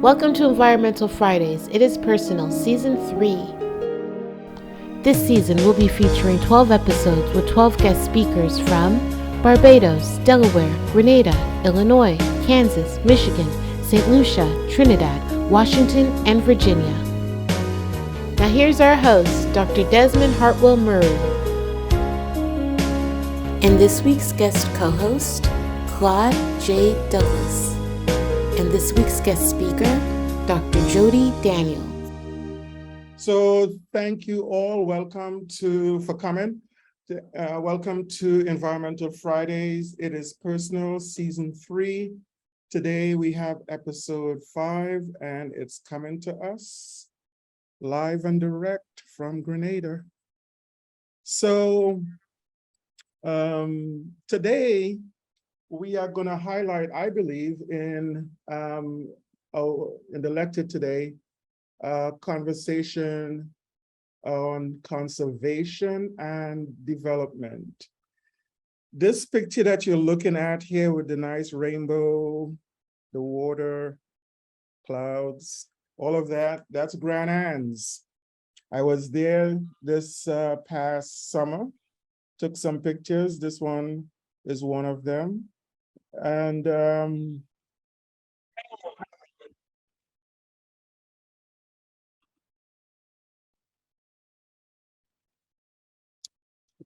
Welcome to Environmental Fridays. It is Personal, Season 3. This season we'll be featuring 12 episodes with 12 guest speakers from Barbados, Delaware, Grenada, Illinois, Kansas, Michigan, St. Lucia, Trinidad, Washington, and Virginia. Now here's our host, Dr. Desmond Hartwell Murray. And this week's guest co-host, Claude J. Douglas. And this week's guest speaker, Dr. Jody Daniel. So thank you all. Welcome for coming. Welcome to Environmental Fridays. It is Personal, Season 3. Today we have episode 5, and it's coming to us live and direct from Grenada. So today we are going to highlight, I believe, in the lecture today, conversation on conservation and development. This picture that you're looking at here with the nice rainbow, the water, clouds, all of that, that's Grand Anse. I was there this past summer, took some pictures. This one is one of them. And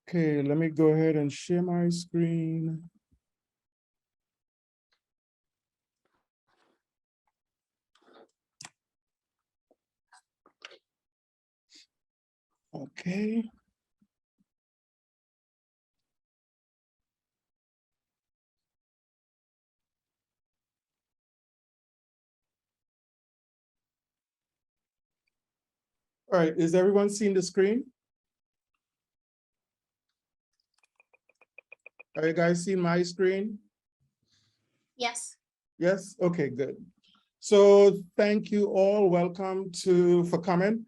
okay, let me go ahead and share my screen. Okay. All right, is everyone seeing the screen? Are you guys seeing my screen? Yes. Yes? Okay, good. So thank you all. Welcome for coming.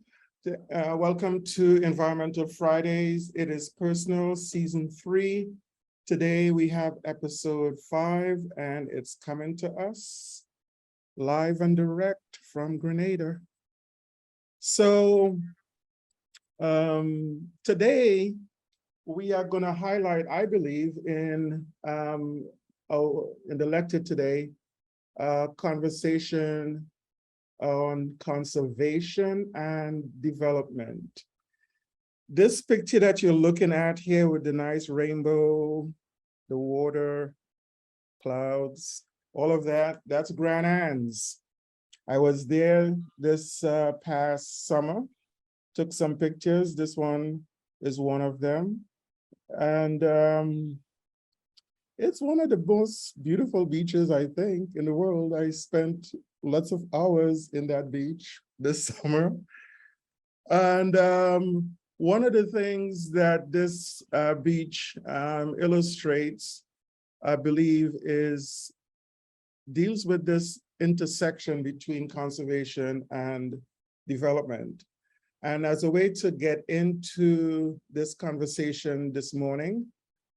Welcome to Environmental Fridays. It is Personal, Season 3. Today we have episode 5, and it's coming to us live and direct from Grenada. So today we are going to highlight, I believe, in the lecture today, conversation on conservation and development. This picture that you're looking at here with the nice rainbow, the water, clouds, all of that, that's Grand Anse. I was there this past summer, took some pictures. This one is one of them. And it's one of the most beautiful beaches, I think, in the world. I spent lots of hours in that beach this summer. And one of the things that this beach illustrates, I believe, deals with this intersection between conservation and development. And as a way to get into this conversation this morning,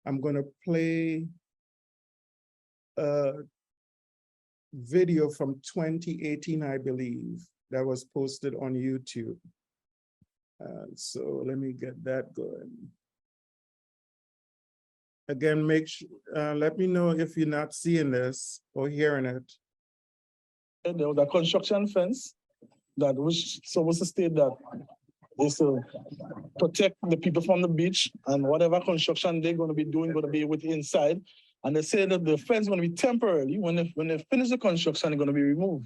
I'm going to play a video from 2018, I believe, that was posted on YouTube. So let me get that going. Again, let me know if you're not seeing this or hearing it. There was a construction fence that was supposed to state that is to protect the people from the beach, and whatever construction they're going to be doing going to be with inside. And they say that the fence is going to be temporarily. When they finish the construction, it's going to be removed.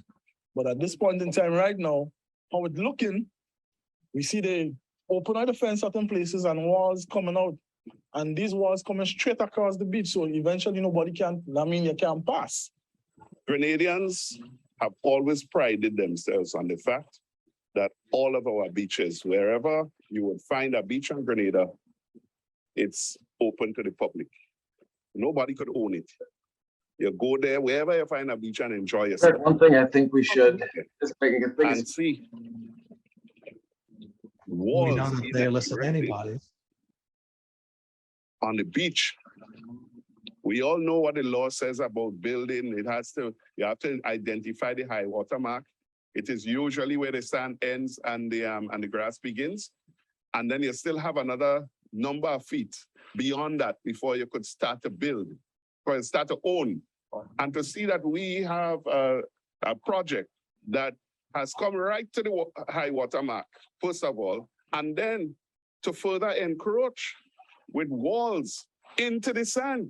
But at this point in time, right now, how it's looking, we see they open out the fence certain places and walls coming out. And these walls coming straight across the beach. So eventually nobody you can't pass. Grenadians have always prided themselves on the fact that all of our beaches, wherever you would find a beach in Grenada, it's open to the public. Nobody could own it. You go there, wherever you find a beach, and enjoy yourself. One thing I think we should and see walls they listen to anybody on the beach. We all know what the law says about building. You have to identify the high water mark. It is usually where the sand ends and the grass begins. And then you still have another number of feet beyond that before you could start to build, or start to own. And to see that we have a project that has come right to the high water mark, first of all, and then to further encroach with walls into the sand.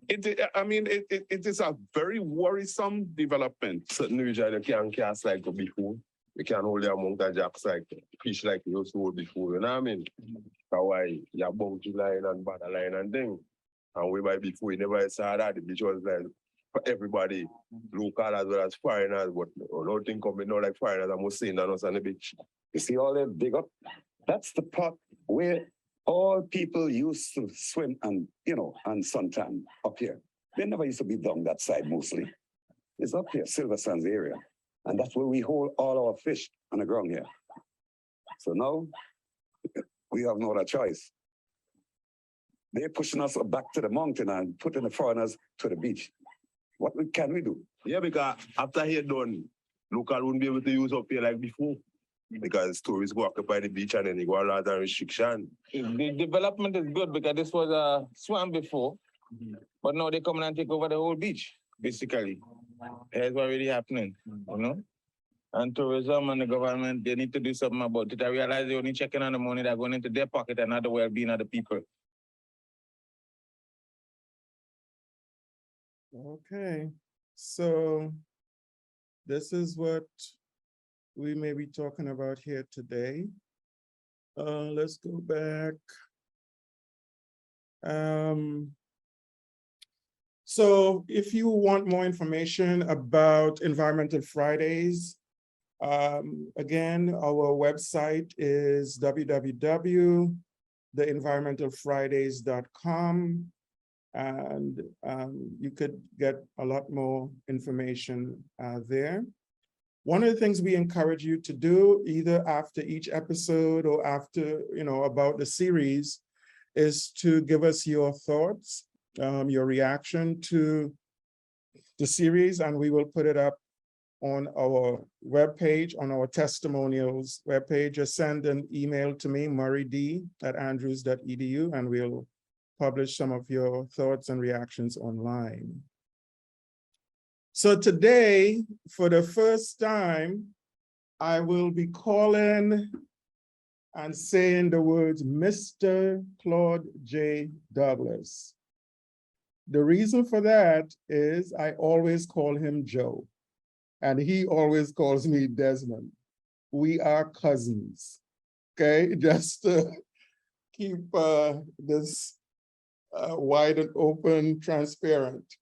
It is a very worrisome development. Certain region you can't cast like before. You can't hold the amount of jacks like fish like you used to hold before, you know what I mean? That's why you have boundary line and border line and thing. And we by before, you never saw that. The beach was like for everybody, local as well as foreigners, but nothing coming out like foreigners are more seen than us on the beach. You see all that big up? That's the part where all people used to swim and, and suntan up here. They never used to be down that side mostly. It's up here, Silver Sands area. And that's where we hold all our fish on the ground here. So now we have no other choice. They're pushing us back to the mountain and putting the foreigners to the beach. What can we do? Yeah, because after here done, local wouldn't be able to use up here like before. Because tourists go occupy the beach and then they go a lot of restriction. The development is good because this was a swamp before, but now they come and take over the whole beach, basically. That's what really happening, And tourism and the government, they need to do something about it. I realize they're only checking on the money that's going into their pocket and not the well-being of the people. Okay, so this is what we may be talking about here today. Let's go back. So if you want more information about Environmental Fridays, again, our website is www.theenvironmentalfridays.com. And you could get a lot more information there. One of the things we encourage you to do, either after each episode or after, about the series, is to give us your thoughts, your reaction to the series, and we will put it up on our webpage, on our testimonials webpage. Just send an email to me, murrayD@andrews.edu, and we'll publish some of your thoughts and reactions online. So today, for the first time, I will be calling and saying the words Mr. Claude J. Douglas. The reason for that is I always call him Joe, and he always calls me Desmond. We are cousins, okay? Just to keep this wide and open, transparent.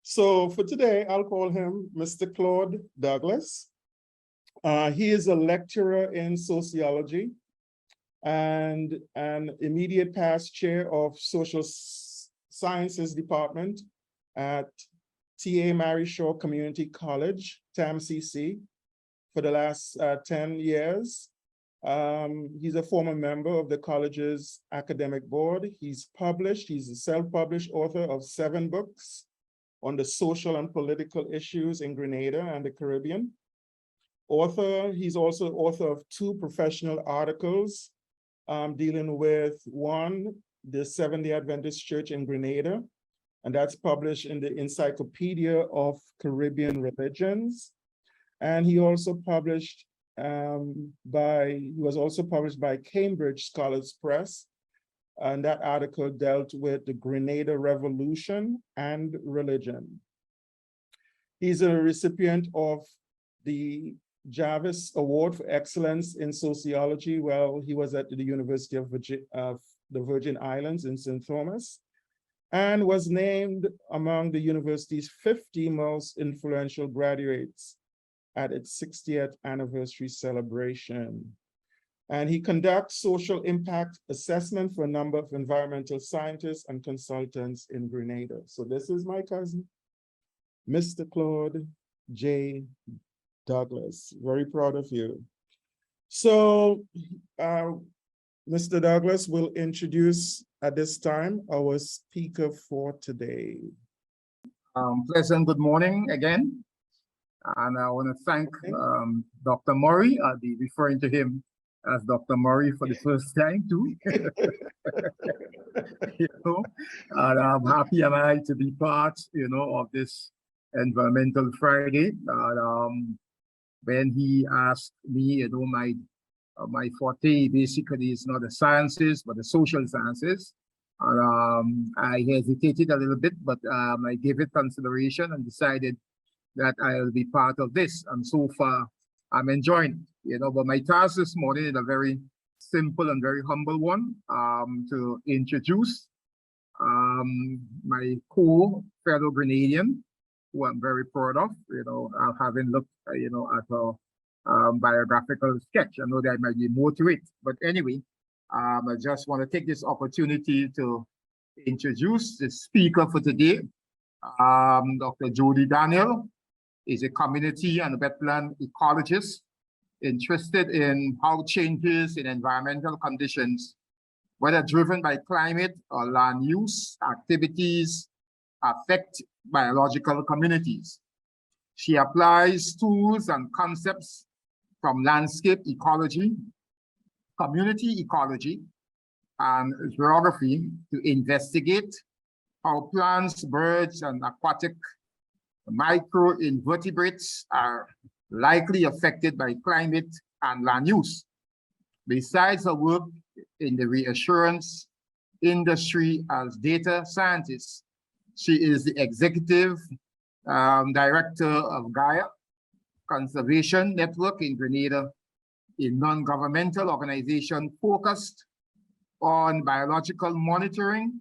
So for today, I'll call him Mr. Claude Douglas. He is a lecturer in sociology and an immediate past chair of social sciences department at T.A. Mary Shaw Community College, TAMCC, for the last 10 years. He's a former member of the college's academic board. He's a self-published author of 7 books on the social and political issues in Grenada and the Caribbean. He's also author of 2 professional articles dealing with, one, the Seventh-day Adventist Church in Grenada, and that's published in the Encyclopedia of Caribbean Religions. And he also published he was also published by Cambridge Scholars Press, and that article dealt with the Grenada Revolution and religion. He's a recipient of the Jarvis Award for Excellence in Sociology while he was at the University of the Virgin Islands in St. Thomas, and was named among the university's 50 most influential graduates at its 60th anniversary celebration. And he conducts social impact assessment for a number of environmental scientists and consultants in Grenada. So this is my cousin, Mr. Claude J. Douglas. Very proud of you. So Mr. Douglas will introduce at this time our speaker for today. Pleasant good morning again. And I want to thank Dr. Murray. I'll be referring to him as Dr. Murray for the first time too. You know, and I'm happy am I to be part, you know, of this Environmental Friday. And when he asked me, you know, my forte basically is not the sciences, but the social sciences. And I hesitated a little bit, but I gave it consideration and decided that I'll be part of this. And so far, I'm enjoying it, you know, but my task this morning is a very simple and very humble one, to introduce my fellow Grenadian, who I'm very proud of, you know, having looked, you know, at her biographical sketch. I know there might be more to it, but anyway, I just want to take this opportunity to introduce the speaker for today. Dr. Jody Daniel is a community and wetland ecologist interested in how changes in environmental conditions, whether driven by climate or land use activities, affect biological communities. She applies tools and concepts from landscape ecology, community ecology, and geography to investigate how plants, birds, and aquatic macroinvertebrates are likely affected by climate and land use. Besides her work in the Reinsurance industry as data scientist, she is the executive director of Gaea Conservation Network in Grenada, a non-governmental organization focused on biological monitoring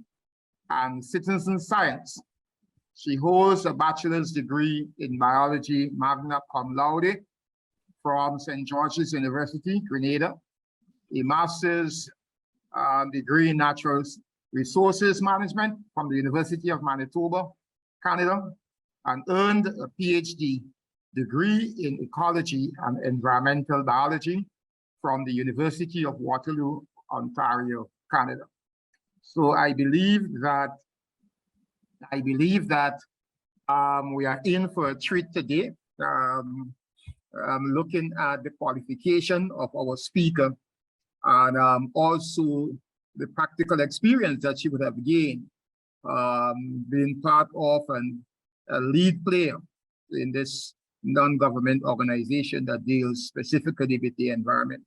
and citizen science. She holds a bachelor's degree in biology, magna cum laude, from St. George's University, Grenada, a master's degree in natural resources management from the University of Manitoba, Canada, and earned a PhD degree in ecology and environmental biology from the University of Waterloo, Ontario, Canada. So I believe that we are in for a treat today. Looking at the qualification of our speaker and also the practical experience that she would have gained being part of a lead player in this non-government organization that deals specifically with the environment.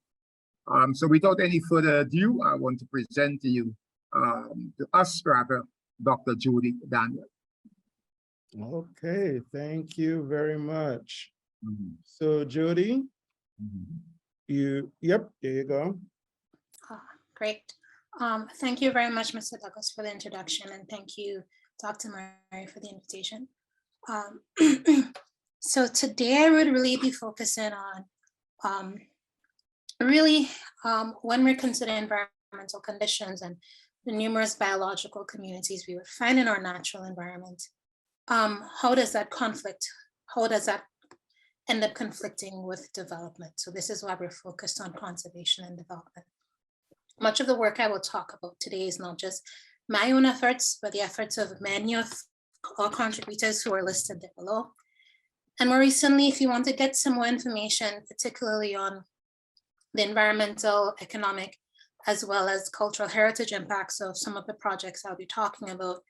So without any further ado, I want to present to you, to us rather, Dr. Jody Daniel. Okay, thank you very much. So Jody, yep, there you go. Great. Thank you very much, Mr. Douglas, for the introduction, and thank you, Dr. Murray, for the invitation. So today I would really be focusing on when we're considering environmental conditions and the numerous biological communities we would find in our natural environment, how does that conflict? How does that end up conflicting with development? So this is why we're focused on conservation and development. Much of the work I will talk about today is not just my own efforts, but the efforts of many of our contributors who are listed there below. And more recently, if you want to get some more information, particularly on the environmental, economic, as well as cultural heritage impacts of some of the projects I'll be talking about,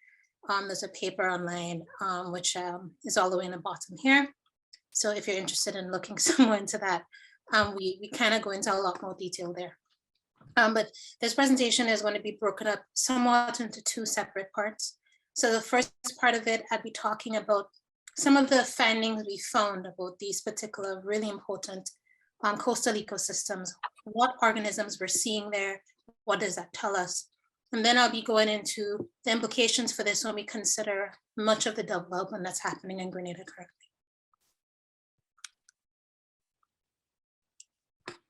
there's a paper online, which is all the way in the bottom here. So if you're interested in looking some more into that, we kind of go into a lot more detail there. But this presentation is going to be broken up somewhat into two separate parts. So the first part of it, I'll be talking about some of the findings we found about these particular really important coastal ecosystems, what organisms we're seeing there, what does that tell us? And then I'll be going into the implications for this when we consider much of the development that's happening in Grenada currently.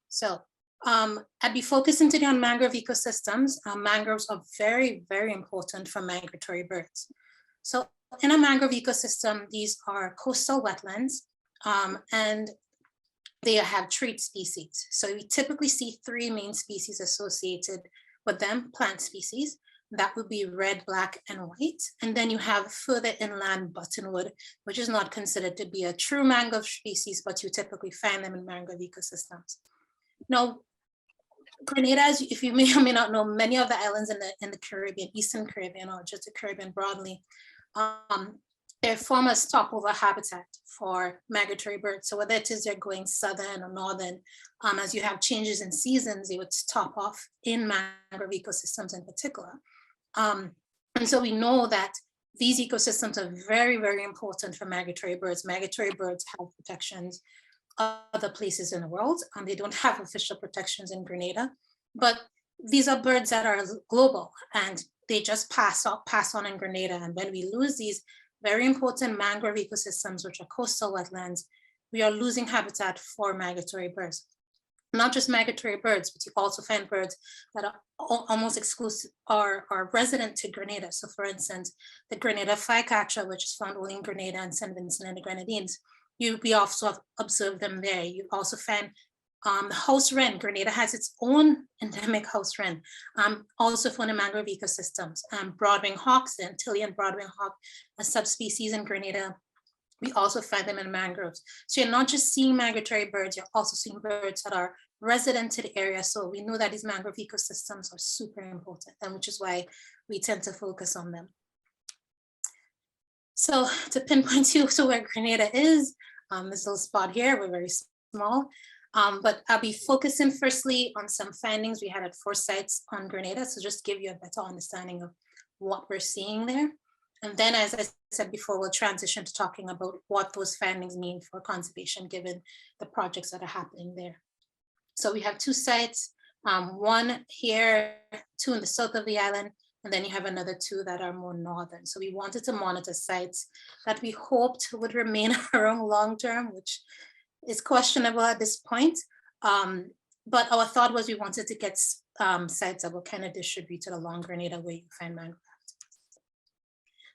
So I'd be focusing today on mangrove ecosystems. Mangroves are very, very important for migratory birds. So in a mangrove ecosystem, these are coastal wetlands, and they have trait species. So we typically see three main species associated with them, plant species. That would be red, black, and white. And then you have further inland buttonwood, which is not considered to be a true mangrove species, but you typically find them in mangrove ecosystems. Now, Grenada, if you may or may not know, many of the islands in the Caribbean, Eastern Caribbean, or just the Caribbean broadly, they form a stopover habitat for migratory birds. So whether it is they're going southern or northern, as you have changes in seasons, they would stop off in mangrove ecosystems in particular. And so we know that these ecosystems are very, very important for migratory birds. Migratory birds have protections other places in the world, and they don't have official protections in Grenada, but these are birds that are global and they just pass on in Grenada. And when we lose these very important mangrove ecosystems, which are coastal wetlands, we are losing habitat for migratory birds. Not just migratory birds, but you also find birds that are almost exclusive or are resident to Grenada. So for instance, the Grenada flycatcher, which is found only in Grenada and St. Vincent and the Grenadines, we also observe them there. You also find the house wren. Grenada has its own endemic house wren, also found in mangrove ecosystems. Broadwing hawks, the Antillean broadwing hawk, a subspecies in Grenada. We also find them in mangroves. So you're not just seeing migratory birds, you're also seeing birds that are resident to the area. So we know that these mangrove ecosystems are super important, and which is why we tend to focus on them. So to pinpoint you to where Grenada is, this little spot here, we're very small, but I'll be focusing firstly on some findings we had at 4 sites on Grenada. So just give you a better understanding of what we're seeing there. And then, as I said before, we'll transition to talking about what those findings mean for conservation, given the projects that are happening there. So we have 2 sites, one here, 2 in the south of the island, and then you have another 2 that are more northern. So we wanted to monitor sites that we hoped would remain around long term, which is questionable at this point. But our thought was we wanted to get sites that were kind of distributed along Grenada where you find mangrove.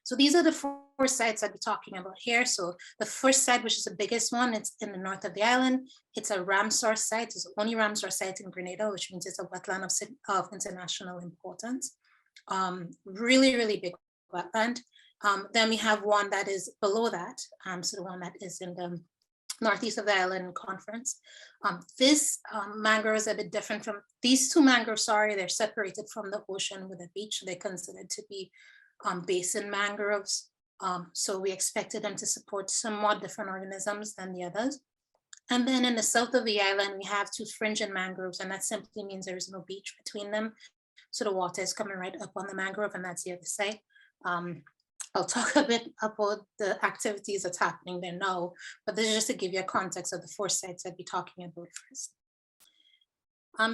So these are the 4 sites I'll be talking about here. So the first site, which is the biggest one, it's in the north of the island. It's a Ramsar site. It's the only Ramsar site in Grenada, which means it's a wetland of international importance. Really, really big wetland. Then we have one that is below that. So the one that is in the northeast of the island conference. This mangrove is a bit different from these 2 mangroves. Sorry, they're separated from the ocean with a beach. They're considered to be basin mangroves. So we expected them to support somewhat different organisms than the others. And then in the south of the island, we have 2 fringing mangroves, and that simply means there is no beach between them. So the water is coming right up on the mangrove, and that's the other side. I'll talk a bit about the activities that's happening there now, but this is just to give you a context of the 4 sites I'd be talking about first.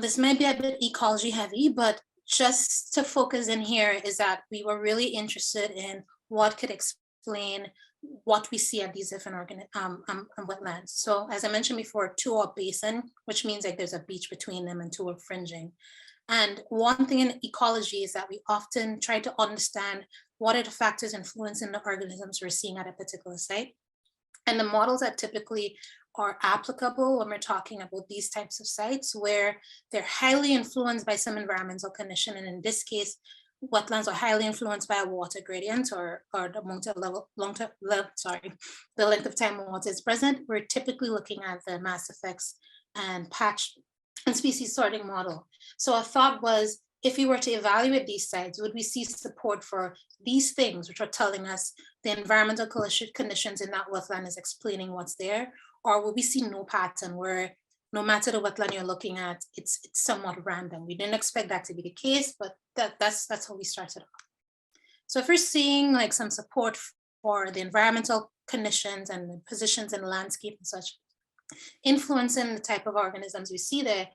This might be a bit ecology heavy, but just to focus in here is that we were really interested in what could explain what we see at these different wetlands. So as I mentioned before, 2 are basin, which means like there's a beach between them, and 2 are fringing. And one thing in ecology is that we often try to understand what are the factors influencing the organisms we're seeing at a particular site. And the models that typically are applicable when we're talking about these types of sites, where they're highly influenced by some environmental condition. And in this case, wetlands are highly influenced by a water gradient or the length of time water is present. We're typically looking at the mass effects and patch and species sorting model. So our thought was, if we were to evaluate these sites, would we see support for these things, which are telling us the environmental conditions in that wetland is explaining what's there? Or will we see no pattern where no matter the wetland you're looking at, it's somewhat random? We didn't expect that to be the case, but that's how we started off. So if we're seeing like some support for the environmental conditions and the positions in the landscape and such, influencing the type of organisms we see there,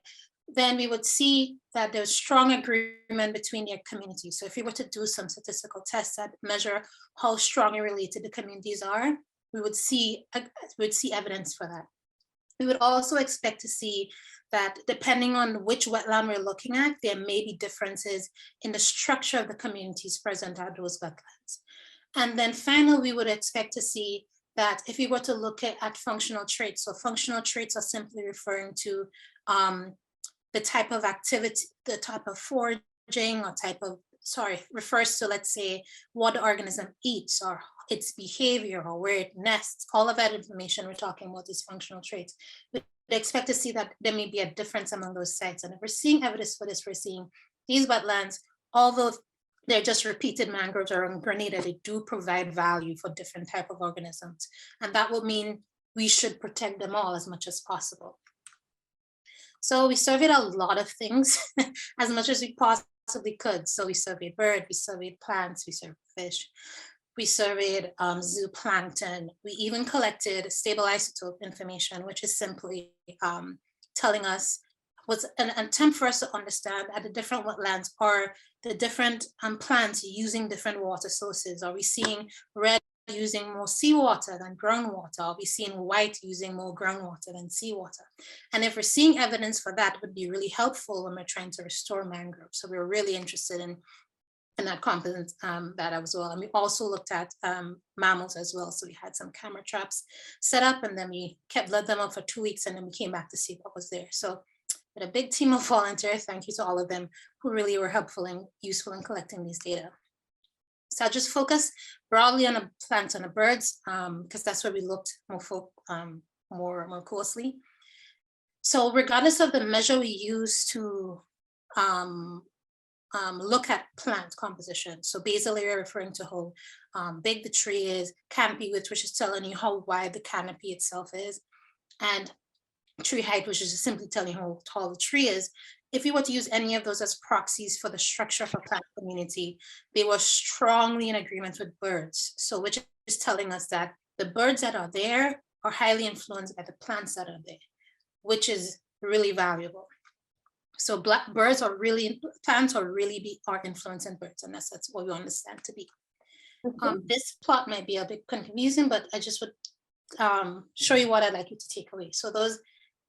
then we would see that there's strong agreement between their communities. So if we were to do some statistical tests that measure how strongly related the communities are, we would see evidence for that. We would also expect to see that depending on which wetland we're looking at, there may be differences in the structure of the communities present at those wetlands. And then finally, we would expect to see that if we were to look at functional traits, so functional traits are simply referring to the type of activity, the type of foraging or type of refers to, let's say, what the organism eats or its behavior or where it nests. All of that information we're talking about is functional traits. We expect to see that there may be a difference among those sites. And if we're seeing evidence for this, we're seeing these wetlands, although they're just repeated mangroves or in Grenada, they do provide value for different type of organisms. And that will mean we should protect them all as much as possible. So we surveyed a lot of things as much as we possibly could. So we surveyed birds, we surveyed plants, we surveyed fish, we surveyed zooplankton. We even collected stable isotope information, which is simply telling us, was an attempt for us to understand at the different wetlands or the different plants using different water sources. Are we seeing red using more seawater than groundwater? Are we seeing white using more groundwater than seawater? And if we're seeing evidence for that, it would be really helpful when we're trying to restore mangroves. So we're really interested in that component that as well. And we also looked at mammals as well. So we had some camera traps set up, and then we let them up for 2 weeks, and then we came back to see what was there. So with a big team of volunteers, thank you to all of them who really were helpful and useful in collecting these data. So I'll just focus broadly on the plants and the birds, because that's where we looked more closely. So regardless of the measure we use to look at plant composition, so basal area referring to how big the tree is, canopy width, which is telling you how wide the canopy itself is, and tree height, which is just simply telling you how tall the tree is. If you were to use any of those as proxies for the structure of a plant community, they were strongly in agreement with birds. So which is telling us that the birds that are there are highly influenced by the plants that are there, which is really valuable. So plants are really influencing birds, and that's what we understand to be. This plot might be a bit confusing, but I just would show you what I'd like you to take away. So those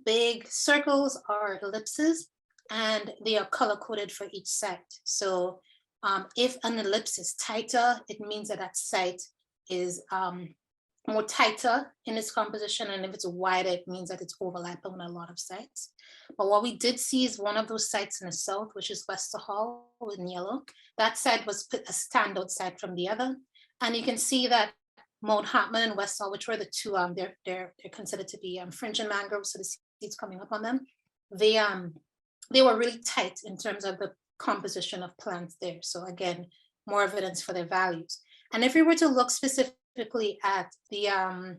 big circles are ellipses, and they are color coded for each site. So if an ellipse is tighter, it means that that site is more tighter in its composition. And if it's wider, it means that it's overlapping with a lot of sites. But what we did see is one of those sites in the south, which is Wester Hall in yellow. That site was a standout site from the other. And you can see that Mount Hartman and West Hall, which were the two, they're considered to be fringing mangroves, so the seeds coming up on them. They were really tight in terms of the composition of plants there. So again, more evidence for their values. And if we were to look specifically at the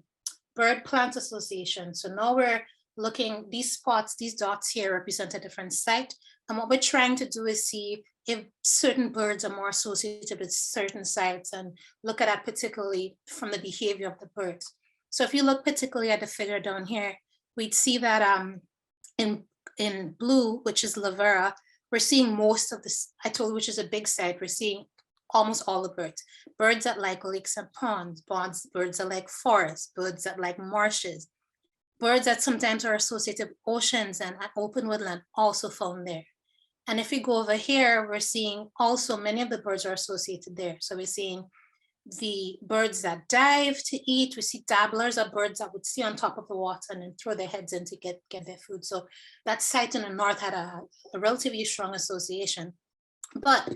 bird plant association, so now we're looking, these spots, these dots here represent a different site. And what we're trying to do is see if certain birds are more associated with certain sites, and look at that particularly from the behavior of the birds. So if you look particularly at the figure down here, we'd see that in blue, which is Lavera, we're seeing most of this, I told you, which is a big site, we're seeing almost all the birds. Birds that like lakes and ponds, birds that like forests, birds that like marshes, birds that sometimes are associated with oceans and open woodland, also found there. And if we go over here, we're seeing also many of the birds are associated there. So we're seeing the birds that dive to eat. We see dabblers are birds that would see on top of the water and then throw their heads in to get their food. So that site in the north had a relatively strong association. But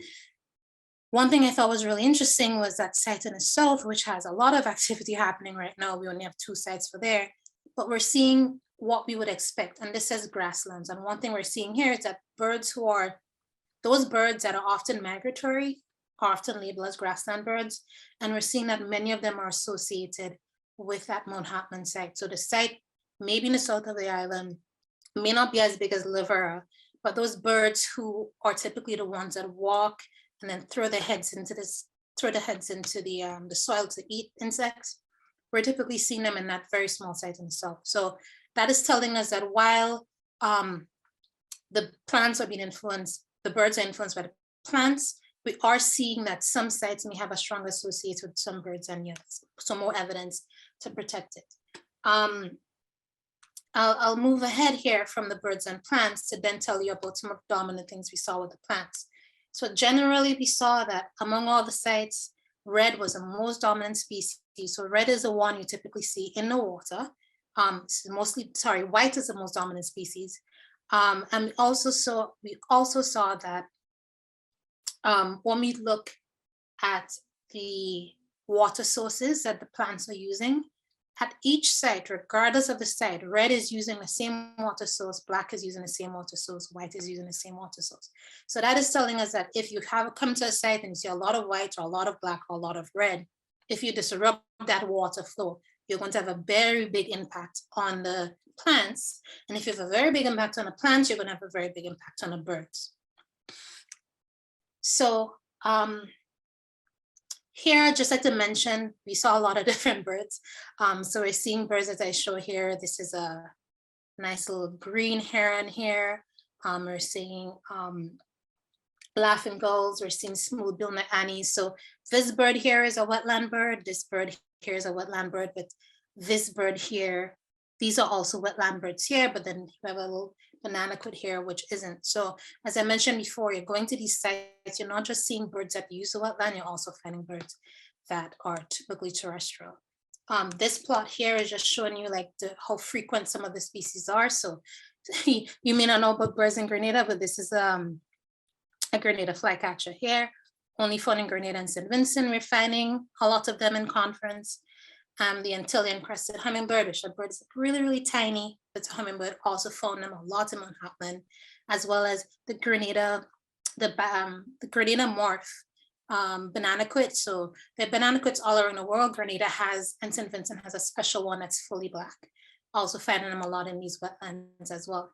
one thing I thought was really interesting was that site in the south, which has a lot of activity happening right now. We only have 2 sites for there, but we're seeing what we would expect. And this says grasslands. And one thing we're seeing here is that those birds that are often migratory are often labeled as grassland birds. And we're seeing that many of them are associated with that Mount Hartman site. So the site maybe in the south of the island may not be as big as Lavera, but those birds who are typically the ones that walk and then throw their heads into the soil to eat insects, we're typically seeing them in that very small site in the south. So that is telling us that while the plants are being influenced, the birds are influenced by the plants, we are seeing that some sites may have a strong association with some birds than others. So more evidence to protect it. I'll move ahead here from the birds and plants to then tell you about some of the dominant things we saw with the plants. So generally we saw that among all the sites, red was the most dominant species. So red is the one you typically see in the water. White is the most dominant species. And we also saw that when we look at the water sources that the plants are using, at each site, regardless of the site, red is using the same water source, black is using the same water source, white is using the same water source. So that is telling us that if you have come to a site and you see a lot of white or a lot of black or a lot of red, if you disrupt that water flow, you're going to have a very big impact on the plants. And if you have a very big impact on the plants, you're going to have a very big impact on the birds. So here, I'd just like to mention, we saw a lot of different birds. So we're seeing birds as I show here. This is a nice little green heron here. We're seeing laughing gulls. We're seeing smooth-billed annies. So this bird here is a wetland bird. This bird here is a wetland bird, but this bird here, these are also wetland birds here, but then you have a little banana quid here, which isn't. So as I mentioned before, you're going to these sites, you're not just seeing birds that use the wetland, you're also finding birds that are typically terrestrial. This plot here is just showing you like how frequent some of the species are. So you may not know about birds in Grenada, but this is a Grenada flycatcher here, only found in Grenada and St. Vincent. We're finding a lot of them in Conference. The Antillean crested hummingbird, which are birds really, really tiny. It's a hummingbird, also found them a lot in Manhattan, as well as the Grenada, the Grenada morph banana quid. So the banana quids all around the world. Grenada has, and St. Vincent has a special one that's fully black. Also finding them a lot in these wetlands as well.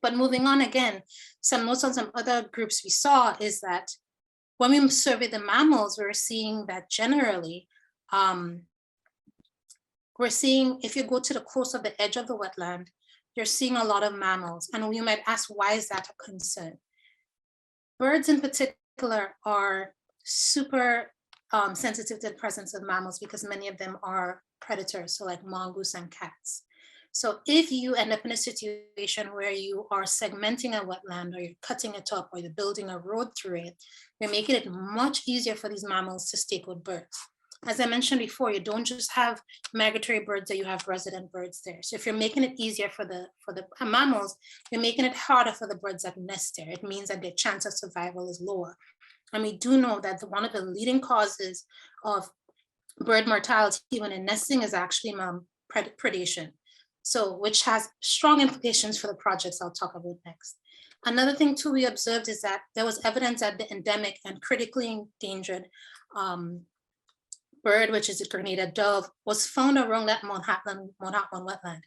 But moving on again, some notes on some other groups we saw is that when we surveyed the mammals, we were seeing that generally, we're seeing, if you go to the close of the edge of the wetland, you're seeing a lot of mammals. And you might ask, why is that a concern? Birds in particular are super sensitive to the presence of mammals because many of them are predators, so like mongoose and cats. So if you end up in a situation where you are segmenting a wetland or you're cutting it up or you're building a road through it, you're making it much easier for these mammals to stake with birds. As I mentioned before, you don't just have migratory birds there, you have resident birds there. So if you're making it easier for the mammals, you're making it harder for the birds that nest there. It means that their chance of survival is lower. And we do know that one of the leading causes of bird mortality when in nesting is actually predation. So which has strong implications for the projects I'll talk about next. Another thing too we observed is that there was evidence that the endemic and critically endangered bird, which is a Grenada dove, was found around that Manhattan wetland,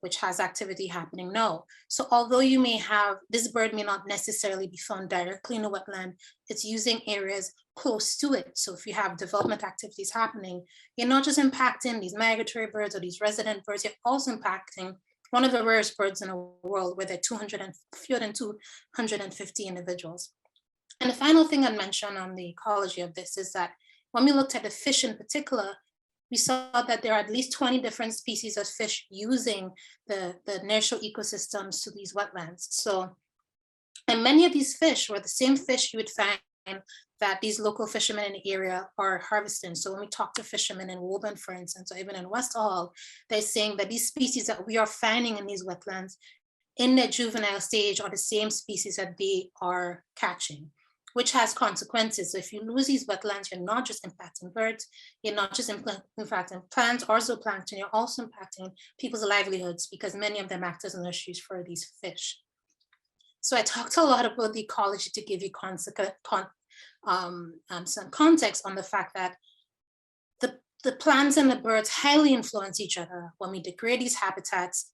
which has activity happening now. So although you may have, this bird may not necessarily be found directly in the wetland, it's using areas close to it. So if you have development activities happening, you're not just impacting these migratory birds or these resident birds, you're also impacting one of the rarest birds in the world where there are fewer than 250 individuals. And the final thing I'd mention on the ecology of this is that when we looked at the fish in particular, we saw that there are at least 20 different species of fish using the natural ecosystems to these wetlands. So, and many of these fish were the same fish you would find that these local fishermen in the area are harvesting. So when we talk to fishermen in Woburn, for instance, or even in West Hall, they're saying that these species that we are finding in these wetlands in their juvenile stage are the same species that they are catching, which has consequences. So if you lose these wetlands, you're not just impacting birds, you're not just impacting plants or zooplankton, you're also impacting people's livelihoods because many of them act as nurseries for these fish. So I talked a lot about the ecology to give you some context on the fact that the plants and the birds highly influence each other. When we degrade these habitats,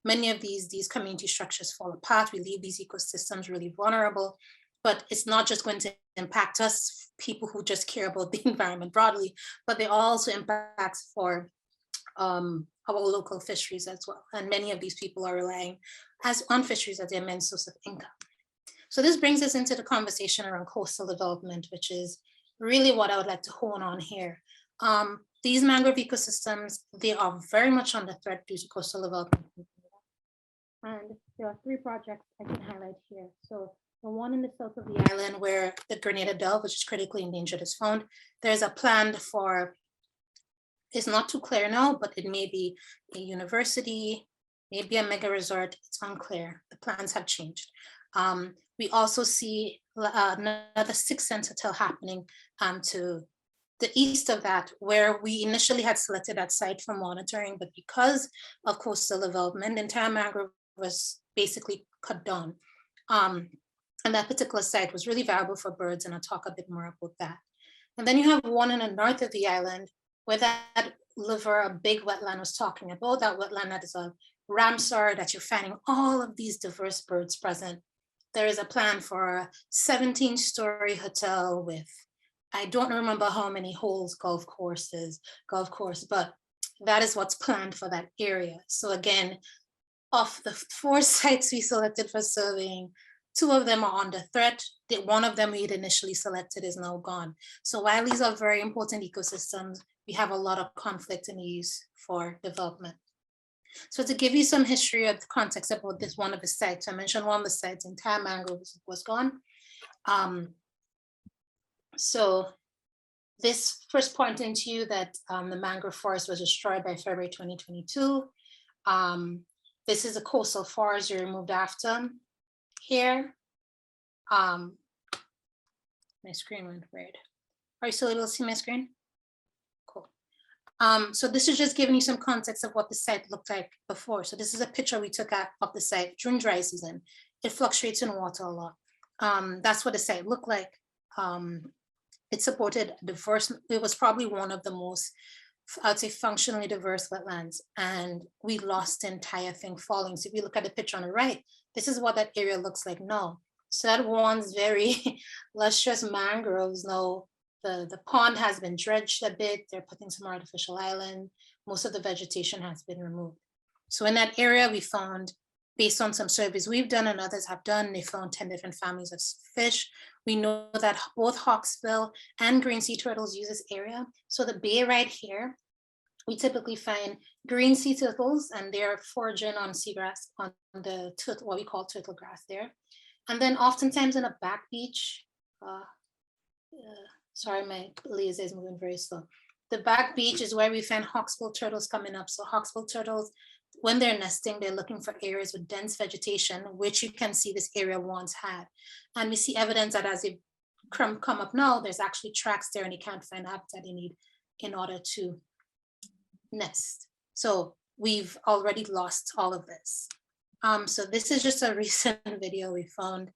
many of these community structures fall apart. We leave these ecosystems really vulnerable. But it's not just going to impact us, people who just care about the environment broadly, but they also impact for our local fisheries as well. And many of these people are relying on fisheries as their main source of income. So this brings us into the conversation around coastal development, which is really what I would like to hone on here. These mangrove ecosystems, they are very much under threat due to coastal development. And there are 3 projects I can highlight here. So the one in the south of the island where the Grenada dove, which is critically endangered, is found. There's a plan for, it's not too clear now, but it may be a university, maybe a mega resort, it's unclear. The plans have changed. We also see another 6 cent hotel happening to the east of that, where we initially had selected that site for monitoring, but because of coastal development, the entire mangrove was basically cut down. And that particular site was really valuable for birds, and I'll talk a bit more about that. And then you have one in the north of the island, where that liver, a big wetland, was talking about, that wetland that is a Ramsar, that you're finding all of these diverse birds present. There is a plan for a 17-story hotel with, I don't remember how many holes golf course, but that is what's planned for that area. So again, of the 4 sites we selected for surveying, 2 of them are under threat. One of them we had initially selected is now gone. So while these are very important ecosystems, we have a lot of conflict in use for development. So to give you some history of the context about this one of the sites, I mentioned one of the sites, entire mangrove was gone. So this first pointing to you that the mangrove forest was destroyed by February 2022. This is a coastal forest you removed after here. My screen went weird. Are you still able to see my screen? Cool. So this is just giving you some context of what the site looked like before. So this is a picture we took of the site during dry season. It fluctuates in water a lot. That's what the site looked like. It supported diverse, it was probably one of the most, I'd say, functionally diverse wetlands, and we lost the entire thing falling. So if you look at the picture on the right, this is what that area looks like now. So that one's very lustrous mangroves. Now the pond has been dredged a bit. They're putting some artificial island. Most of the vegetation has been removed. So in that area, we found, based on some surveys we've done and others have done, they found 10 different families of fish. We know that both hawksbill and green sea turtles use this area. So the bay right here, we typically find green sea turtles, and they're foraging on seagrass, on the turtle, what we call turtle grass there. And then oftentimes in a back beach, sorry, my laser is moving very slow. The back beach is where we find hawksbill turtles coming up. So hawksbill turtles, when they're nesting, they're looking for areas with dense vegetation, which you can see this area once had. And we see evidence that as they come up now, there's actually tracks there, and they can't find habitat they need in order to nest. So we've already lost all of this. So this is just a recent video we found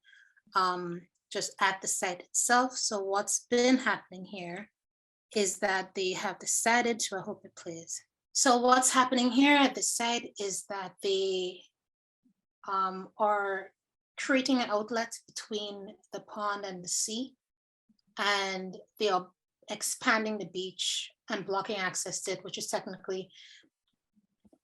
just at the site itself. So what's been happening here is that they have decided to, I hope it plays. So what's happening here at the site is that they are creating an outlet between the pond and the sea, and they are expanding the beach and blocking access to it, which is technically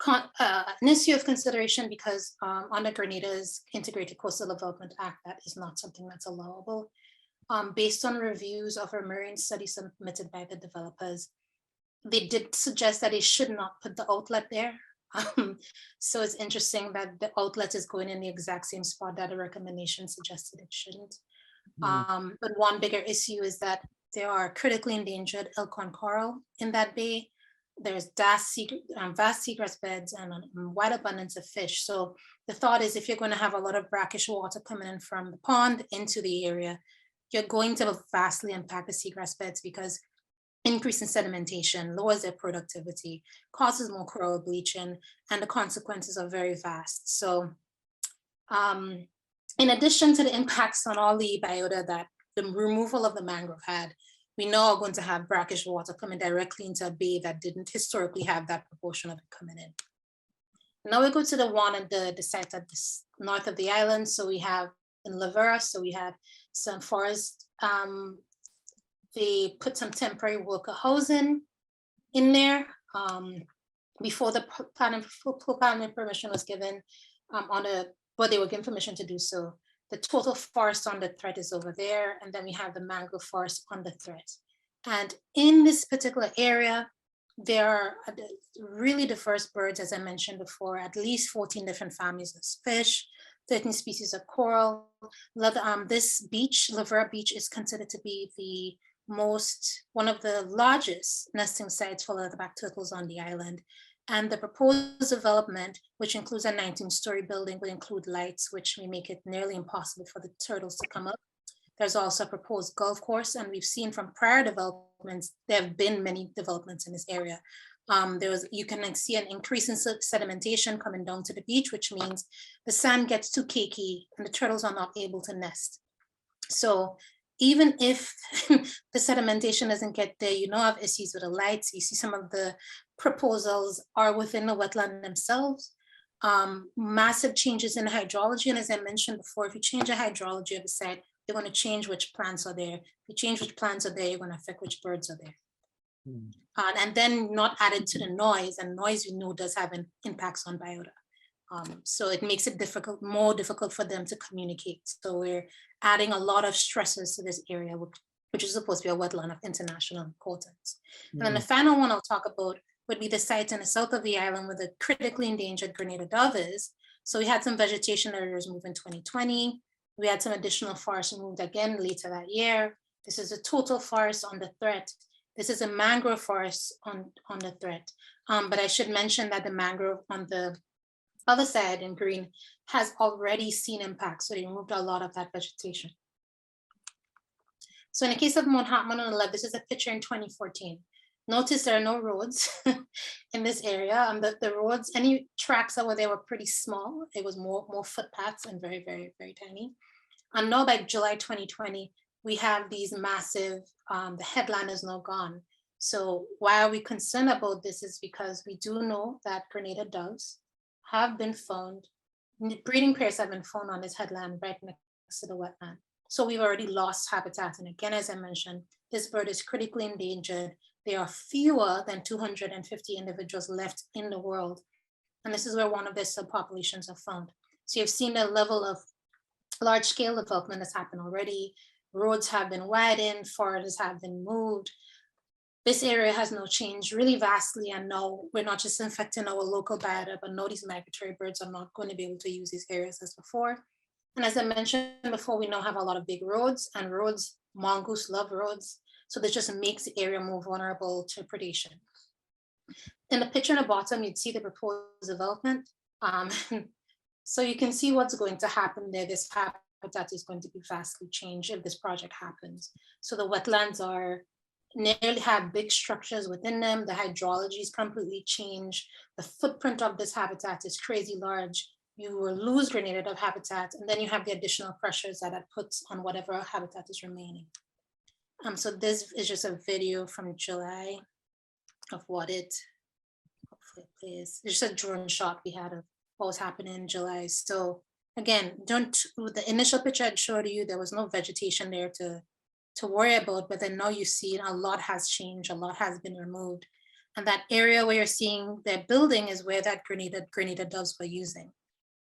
an issue of consideration, because under Grenada's Integrated Coastal Development Act, that is not something that's allowable. Based on reviews of a marine study submitted by the developers, they did suggest that they should not put the outlet there. So it's interesting that the outlet is going in the exact same spot that the recommendation suggested it shouldn't. But one bigger issue is that there are critically endangered elk-horned coral in that bay. There's vast seagrass beds and a wide abundance of fish. So the thought is, if you're going to have a lot of brackish water coming in from the pond into the area, you're going to vastly impact the seagrass beds, because increase in sedimentation lowers their productivity, causes more coral bleaching, and the consequences are very vast. So in addition to the impacts on all the biota that the removal of the mangrove had, we know are going to have brackish water coming directly into a bay that didn't historically have that proportion of it coming in. Now we go to the one at the site at the north of the island. So we have in Lavera, so we have some forest. They put some temporary worker housing in there before the planning permission was given but they were given permission to do so. The total forest under threat is over there, and then we have the mangrove forest under threat. And in this particular area, there are really diverse birds, as I mentioned before, at least 14 different families of fish, 13 species of coral. This beach, Lavera Beach, is considered to be one of the largest nesting sites for leatherback turtles on the island. And the proposed development, which includes a 19-story building, will include lights, which may make it nearly impossible for the turtles to come up. There's also a proposed golf course, and we've seen from prior developments, there have been many developments in this area. You can see an increase in sedimentation coming down to the beach, which means the sand gets too cakey and the turtles are not able to nest. So even if the sedimentation doesn't get there, you have issues with the lights. You see some of the proposals are within the wetland themselves. Massive changes in hydrology. And as I mentioned before, if you change the hydrology of the site, you're going to change which plants are there. If you change which plants are there, you're going to affect which birds are there. And then not added to the noise, and noise we know does have impacts on biota. So it makes it more difficult for them to communicate. So we're adding a lot of stresses to this area, which is supposed to be a wetland of international importance. And then the final one I'll talk about would be the site in the south of the island where the critically endangered Grenada dove is. So we had some vegetation areas moved in 2020. We had some additional forest moved again later that year. This is a total forest on the threat. This is a mangrove forest on the threat. But I should mention that the mangrove on the other side in green has already seen impacts. So they removed a lot of that vegetation. So in the case of Mount Hartman on the left, this is a picture in 2014. Notice there are no roads in this area. The roads, any tracks that were there were pretty small. It was more footpaths and very, very, very tiny. And now by July 2020, we have these massive, the headland is now gone. So why are we concerned about this is because we do know that Grenada doves have been found, breeding pairs have been found on this headland right next to the wetland. So we've already lost habitat. And again, as I mentioned, this bird is critically endangered. There are fewer than 250 individuals left in the world. And this is where one of the subpopulations are found. So you've seen the level of large scale development that's happened already. Roads have been widened, forests have been moved. This area has now changed really vastly, and now we're not just infecting our local biota, but now these migratory birds are not going to be able to use these areas as before. And as I mentioned before, we now have a lot of big roads, and roads, mongoose love roads. So this just makes the area more vulnerable to predation. In the picture on the bottom, you'd see the proposed development. So you can see what's going to happen there. This habitat is going to be vastly changed if this project happens. So the wetlands nearly have big structures within them. The hydrology is completely changed. The footprint of this habitat is crazy large. You will lose Grenada dove habitat, and then you have the additional pressures that puts on whatever habitat is remaining. So this is just a video from July of what it is. It's just a drone shot we had of what was happening in July. So again, the initial picture I showed you, there was no vegetation there to worry about, but then now you see a lot has changed, a lot has been removed. And that area where you're seeing their building is where that Grenada doves were using.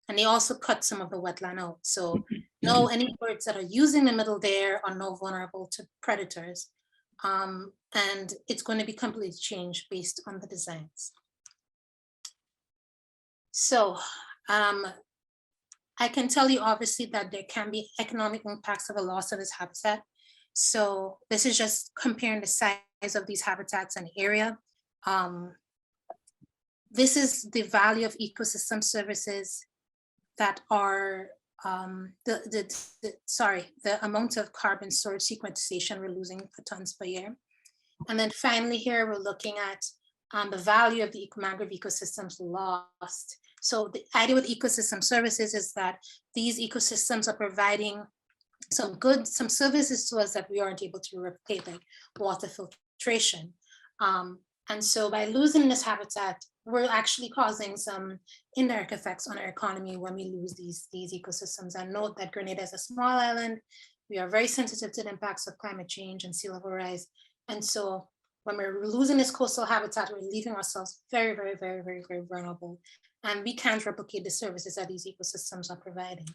And they also cut some of the wetland out. So now any birds that are using the middle there are now vulnerable to predators. And it's going to be completely changed based on the designs. So I can tell you obviously that there can be economic impacts of a loss of this habitat. So this is just comparing the size of these habitats and area. This is the value of ecosystem services that are the amount of carbon storage sequestration we're losing for tons per year. And then finally here, we're looking at the value of the mangrove ecosystems lost. So the idea with ecosystem services is that these ecosystems are providing some services to us that we aren't able to replicate, like water filtration. And so by losing this habitat, we're actually causing some indirect effects on our economy when we lose these ecosystems. And note that Grenada is a small island. We are very sensitive to the impacts of climate change and sea level rise. And so when we're losing this coastal habitat, we're leaving ourselves very, very, very, very, very vulnerable. And we can't replicate the services that these ecosystems are providing.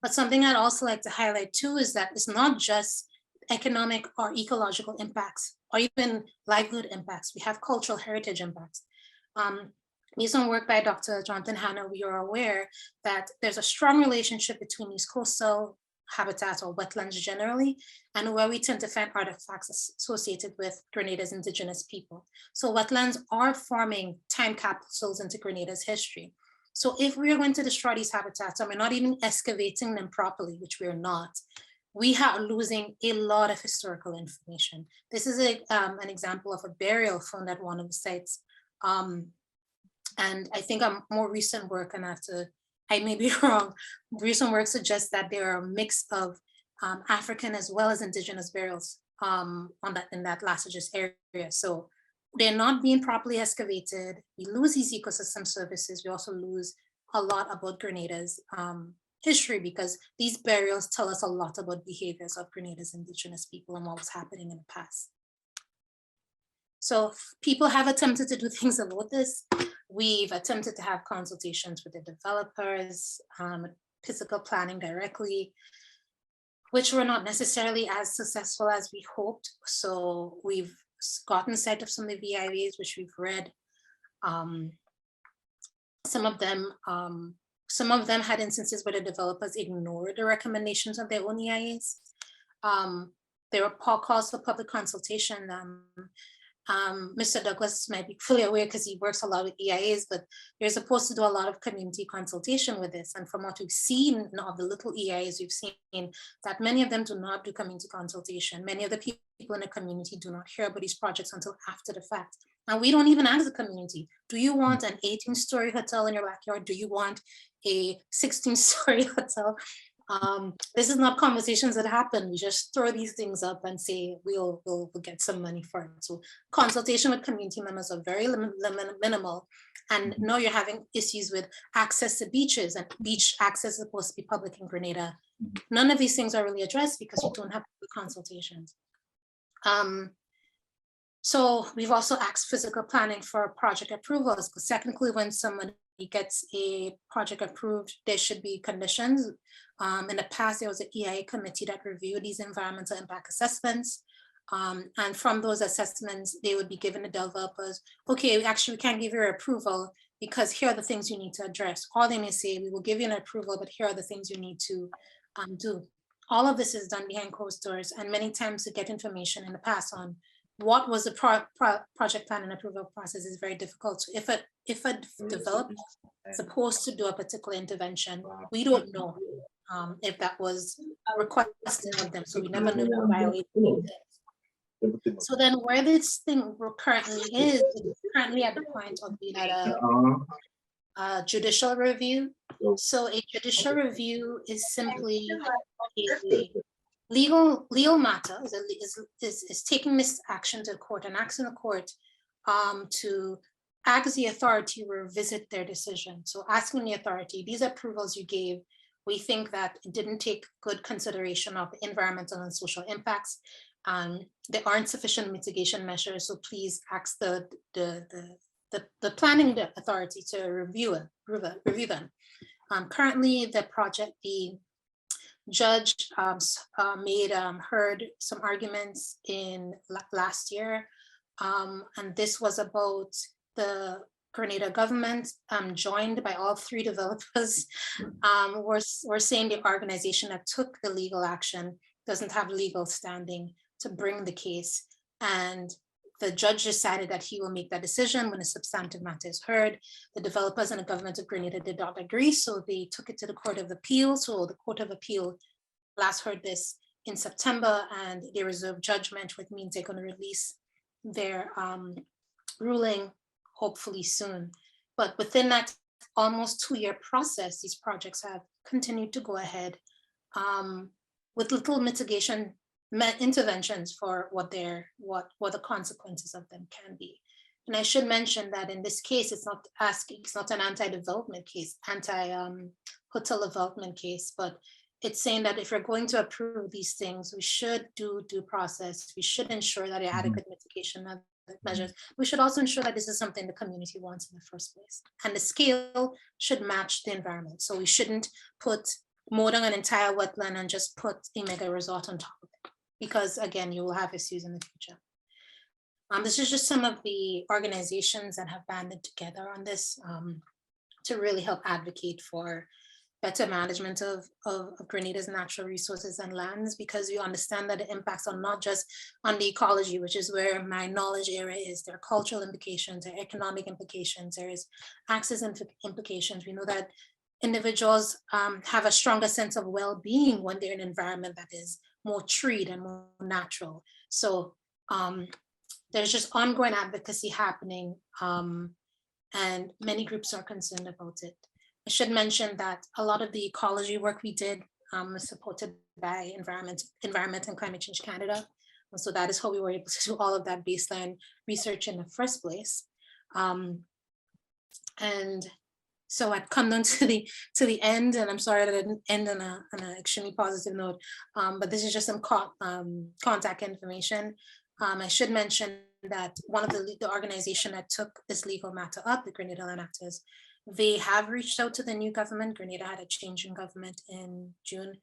But something I'd also like to highlight too is that it's not just economic or ecological impacts, or even livelihood impacts. We have cultural heritage impacts. Based on work by Dr. Jonathan Hanna, we are aware that there's a strong relationship between these coastal habitat or wetlands generally, and where we tend to find artifacts associated with Grenada's indigenous people. So wetlands are forming time capsules into Grenada's history. So if we are going to destroy these habitats and we're not even excavating them properly, which we're not, we are losing a lot of historical information. This is an example of a burial found at one of the sites. And I think more recent work, and I may be wrong, recent work suggests that there are a mix of African as well as indigenous burials in that Lasages area. So they're not being properly excavated. We lose these ecosystem services. We also lose a lot about Grenada's history, because these burials tell us a lot about behaviors of Grenada's indigenous people and what was happening in the past. So people have attempted to do things about this. We've attempted to have consultations with the developers, physical planning directly, which were not necessarily as successful as we hoped. So we've gotten sight of some of the VIAs, which we've read. Some of them had instances where the developers ignored the recommendations of their own EIAs. There were calls for public consultation. Mr. Douglas might be fully aware because he works a lot with EIAs, but you're supposed to do a lot of community consultation with this. And from what we've seen of the little EIAs, we've seen that many of them do not do community consultation. Many of the people in the community do not hear about these projects until after the fact. And we don't even ask the community, do you want an 18-story hotel in your backyard? Do you want a 16-story hotel? This is not conversations that happen. We just throw these things up and say we'll get some money for it. So consultation with community members are very minimal. And now you're having issues with access to beaches, and beach access is supposed to be public in Grenada. None of these things are really addressed because we don't have consultations. So we've also asked physical planning for project approvals, because technically when someone gets a project approved, there should be conditions. In the past, there was an EIA committee that reviewed these environmental impact assessments. And from those assessments, they would be given the developers, okay, actually we can't give you approval because here are the things you need to address. Or they may say, we will give you an approval, but here are the things you need to do. All of this is done behind closed doors, and many times to get information in the past on what was the project plan and approval process is very difficult. So if a developer is supposed to do a particular intervention, we don't know if that was requested of them. So we never know who violated it. So then where this thing currently is, it's currently at the point of being at a judicial review. So a judicial review is simply a legal matter, is taking this action to the court and asking the court to ask the authority to revisit their decision. So asking the authority, these approvals you gave, we think that it didn't take good consideration of the environmental and social impacts. There aren't sufficient mitigation measures, so please ask the planning authority to review them. Currently, the judge heard some arguments in last year, and this was about the Grenada government, joined by all three developers, were saying the organization that took the legal action doesn't have legal standing to bring the case. And the judge decided that he will make that decision when a substantive matter is heard. The developers and the government of Grenada did not agree, so they took it to the Court of Appeal. So the Court of Appeal last heard this in September, and they reserved judgment, which means they're going to release their ruling hopefully soon. But within that almost 2-year process, these projects have continued to go ahead with little mitigation interventions for what the consequences of them can be. And I should mention that in this case, it's not an anti-development case, anti-hotel development case, but it's saying that if we're going to approve these things, we should do due process. We should ensure that there are adequate mitigation measures. We should also ensure that this is something the community wants in the first place. And the scale should match the environment. So we shouldn't put more than an entire wetland and just put a mega resort on top of it, because again, you will have issues in the future. This is just some of the organizations that have banded together on this to really help advocate for better management of Grenada's natural resources and lands, because we understand that the impacts are not just on the ecology, which is where my knowledge area is. There are cultural implications, there are economic implications, there is access implications. We know that individuals have a stronger sense of well-being when they're in an environment that is more treed and more natural. So there's just ongoing advocacy happening, and many groups are concerned about it. I should mention that a lot of the ecology work we did was supported by Environment and Climate Change Canada. And so that is how we were able to do all of that baseline research in the first place. And so I'd come down to the end, and I'm sorry that I didn't end on an extremely positive note, but this is just some contact information. I should mention that one of the organization that took this legal matter up, the Grenada Land Actors, they have reached out to the new government. Grenada had a change in government in June.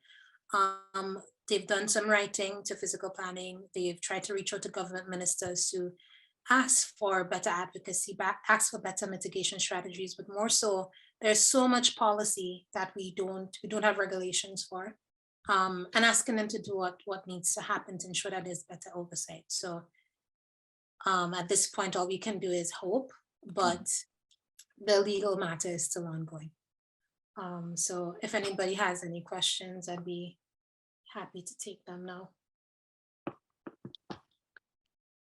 They've done some writing to physical planning. They've tried to reach out to government ministers to ask for better advocacy, ask for better mitigation strategies, but more so, there's so much policy that we don't have regulations for, and asking them to do what needs to happen to ensure that there's better oversight. So at this point, all we can do is hope, but the legal matter is still ongoing. So if anybody has any questions, I'd be happy to take them now.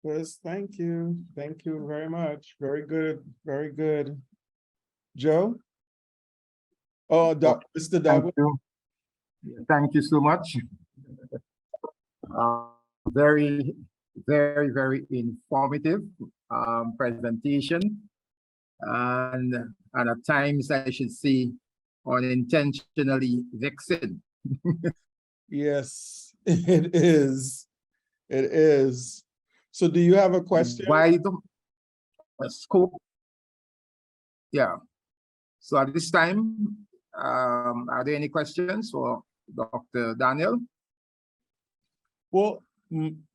Yes, thank you. Thank you very much. Very good. Very good. Joe? Oh, Mr. Douglas. Thank you so much. Very, very, very informative presentation. And at times I should say unintentionally vexing. Yes, it is. It is. So do you have a question? Why the scope? Yeah. So at this time, are there any questions for Dr. Daniel? Well,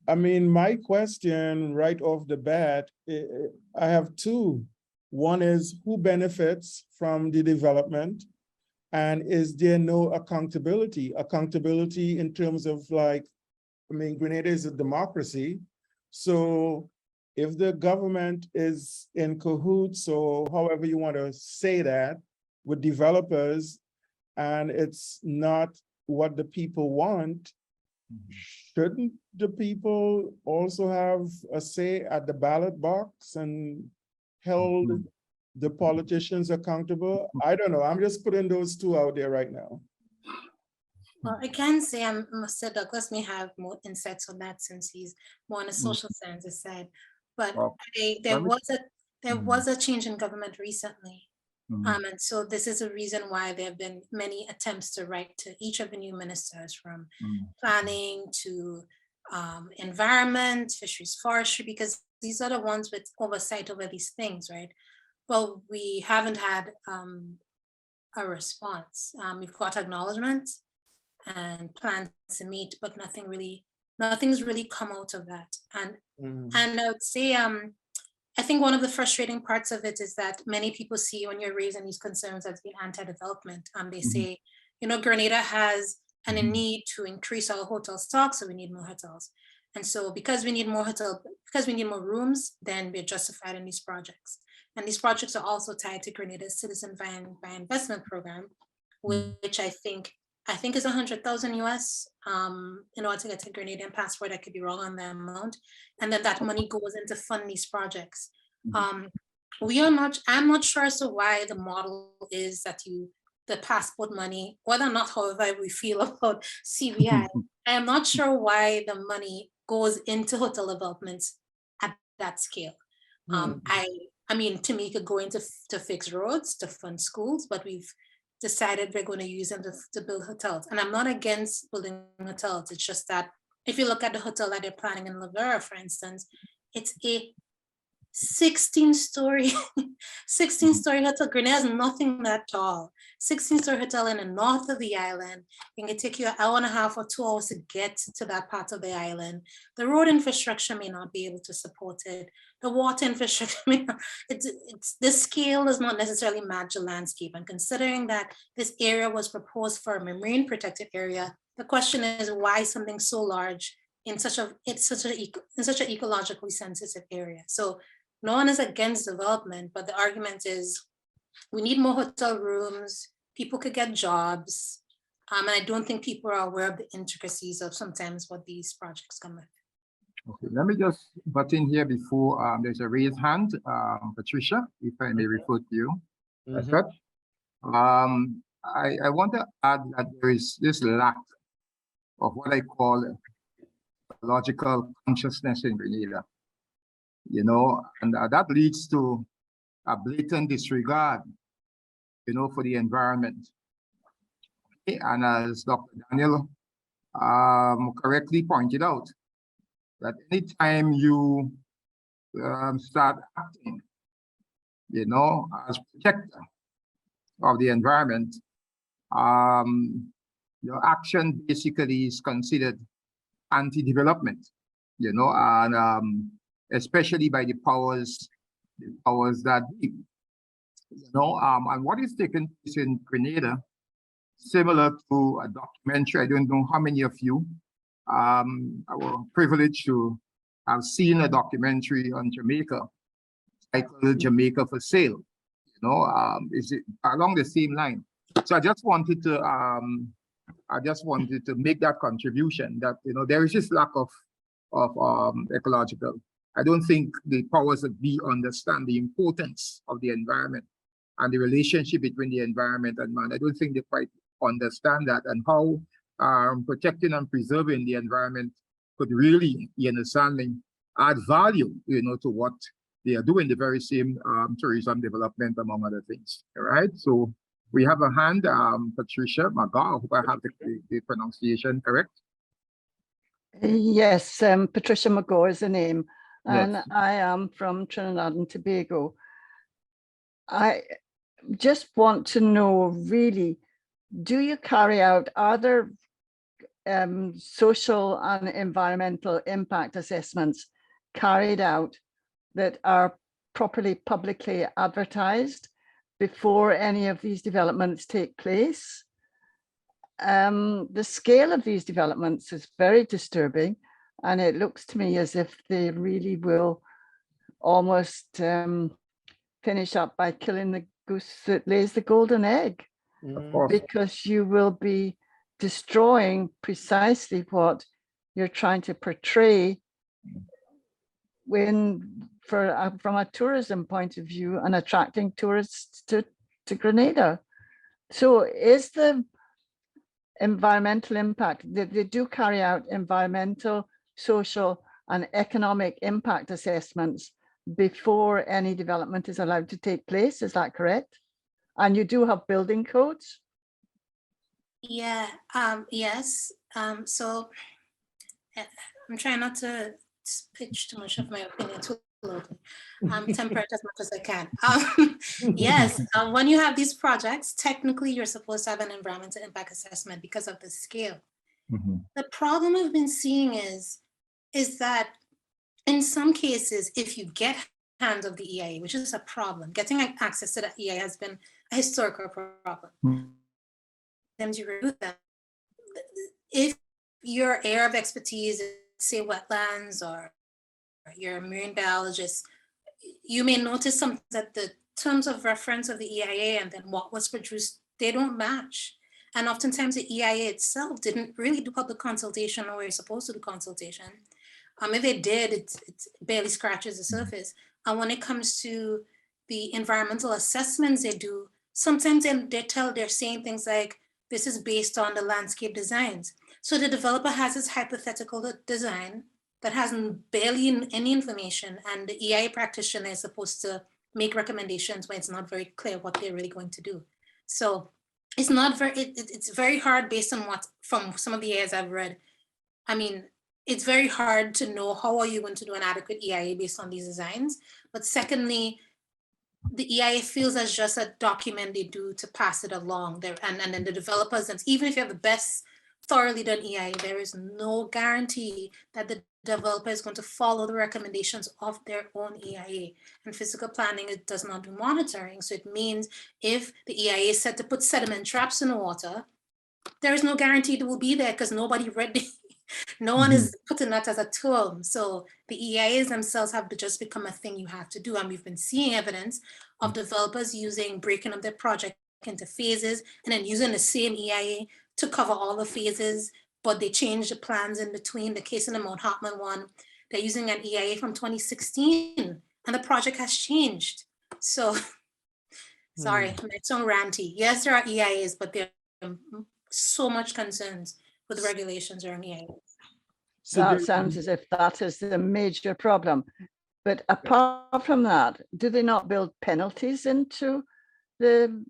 I mean, my question right off the bat, I have two. One is, who benefits from the development? And is there no accountability? Accountability in terms of, like, I mean, Grenada is a democracy. So if the government is in cahoots, or however you want to say that, with developers, and it's not what the people want, shouldn't the people also have a say at the ballot box and held the politicians accountable? I don't know. I'm just putting those two out there right now. Well, I can say Mr. Douglas may have more insights on that since he's more on the social sciences side. But there was a change in government recently. And so this is a reason why there have been many attempts to write to each of the new ministers, from planning to environment, fisheries, forestry, because these are the ones with oversight over these things, right? Well, we haven't had a response. We've got acknowledgement and plans to meet, but nothing's really come out of that. And I would say, I think one of the frustrating parts of it is that many people see when you're raising these concerns as being anti-development. They say, you know, Grenada has a need to increase our hotel stock, so we need more hotels. And so because we need more rooms, then we're justified in these projects. And these projects are also tied to Grenada's Citizen by Investment Program, which I think is 100,000 US in order to get a Grenadian passport. I could be wrong on the amount. And then that money goes into fund these projects. I'm not sure as to why the model is that the passport money, whether or not, however we feel about CBI, I am not sure why the money goes into hotel developments at that scale. I mean, to me, it could go into to fix roads, to fund schools, but we've decided we're going to use them to build hotels. And I'm not against building hotels. It's just that if you look at the hotel that they're planning in Lavera, for instance, it's a 16-story, 16-story hotel. Grenada is nothing that tall. 16-story hotel in the north of the island. It can take you an hour and a half or 2 hours to get to that part of the island. The road infrastructure may not be able to support it. The water infrastructure may not, the scale is not necessarily match the landscape. And considering that this area was proposed for a marine protected area, the question is why something so large in such an ecologically sensitive area. So no one is against development, but the argument is we need more hotel rooms, people could get jobs. And I don't think people are aware of the intricacies of sometimes what these projects come with. Okay, let me just butt in here before there's a raised hand. Patricia, if I may refer to you. As such. I want to add that there is this lack of what I call ecological consciousness in Grenada, you know, and that leads to a blatant disregard, you know, for the environment. Okay, and as Dr. Daniel correctly pointed out, that anytime you start acting, you know, as protector of the environment, your action basically is considered anti-development, you know, and especially by the powers that be, you know, and what is taking place in Grenada, similar to a documentary. I don't know how many of you are privileged to have seen a documentary on Jamaica titled Jamaica for Sale. You know, is it along the same line? So I just wanted to make that contribution that, you know, there is this lack of ecological. I don't think the powers that be understand the importance of the environment and the relationship between the environment and man. I don't think they quite understand that, and how protecting and preserving the environment could really, you understand, add value, you know, to what they are doing, the very same tourism development, among other things. All right. So we have a hand, Patricia Maga. I hope I have the pronunciation correct. Yes, Patricia McGaw is the name, and Yes. I am from Trinidad and Tobago. I just want to know, really, do you carry out other social and environmental impact assessments carried out that are properly publicly advertised before any of these developments take place? The scale of these developments is very disturbing, and it looks to me as if they really will almost finish up by killing the goose that lays the golden egg, because you will be destroying precisely what you're trying to portray from a tourism point of view and attracting tourists to Grenada. So is the environmental impact, they do carry out environmental, social, and economic impact assessments before any development is allowed to take place, is that correct? And you do have building codes? Yeah, yes. So I'm trying not to pitch too much of my opinion too loudly. Temper it as much as I can. Yes, when you have these projects, technically you're supposed to have an environmental impact assessment because of the scale. Mm-hmm. The problem I've been seeing is that in some cases, if you get hands of the EIA, which is a problem, getting access to the EIA has been a historical problem. Then you remove them. If your area of expertise is, say, wetlands, or you're a marine biologist, you may notice that the terms of reference of the EIA and then what was produced, they don't match. And oftentimes the EIA itself didn't really do public consultation or you're supposed to do consultation. If they did, it barely scratches the surface. And when it comes to the environmental assessments they do, sometimes they're saying things like, this is based on the landscape designs. So the developer has this hypothetical design that has barely any information, and the EIA practitioner is supposed to make recommendations when it's not very clear what they're really going to do. So it's very hard based on from some of the EIAs I've read. I mean, it's very hard to know how are you going to do an adequate EIA based on these designs. But secondly, the EIA feels as just a document they do to pass it along there. And then the developers, and even if you have the best thoroughly done EIA, there is no guarantee that the developer is going to follow the recommendations of their own EIA. And physical planning, it does not do monitoring. So it means if the EIA is set to put sediment traps in the water, there is no guarantee it will be there because nobody read the no one is putting that as a term. So the EIAs themselves have to just become a thing you have to do. And we've been seeing evidence of developers breaking up their project into phases and then using the same EIA to cover all the phases, but they changed the plans in between. The case in the Mount Hartman one, they're using an EIA from 2016 and the project has changed. So, sorry, it's so ranty. Yes, there are EIAs, but there are so much concerns with regulations around EIA. So That sounds as if that is the major problem. But apart from that, do they not build penalties into that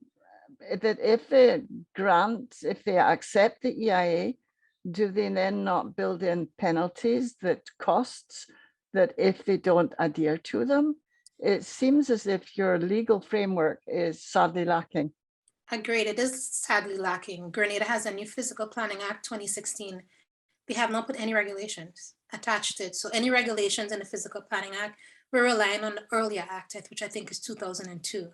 if they accept the EIA, do they then not build in penalties that costs that if they don't adhere to them? It seems as if your legal framework is sadly lacking. Agreed, it is sadly lacking. Grenada has a new Physical Planning Act 2016. They have not put any regulations attached to it. So any regulations in the Physical Planning Act, we're relying on the earlier act, which I think is 2002.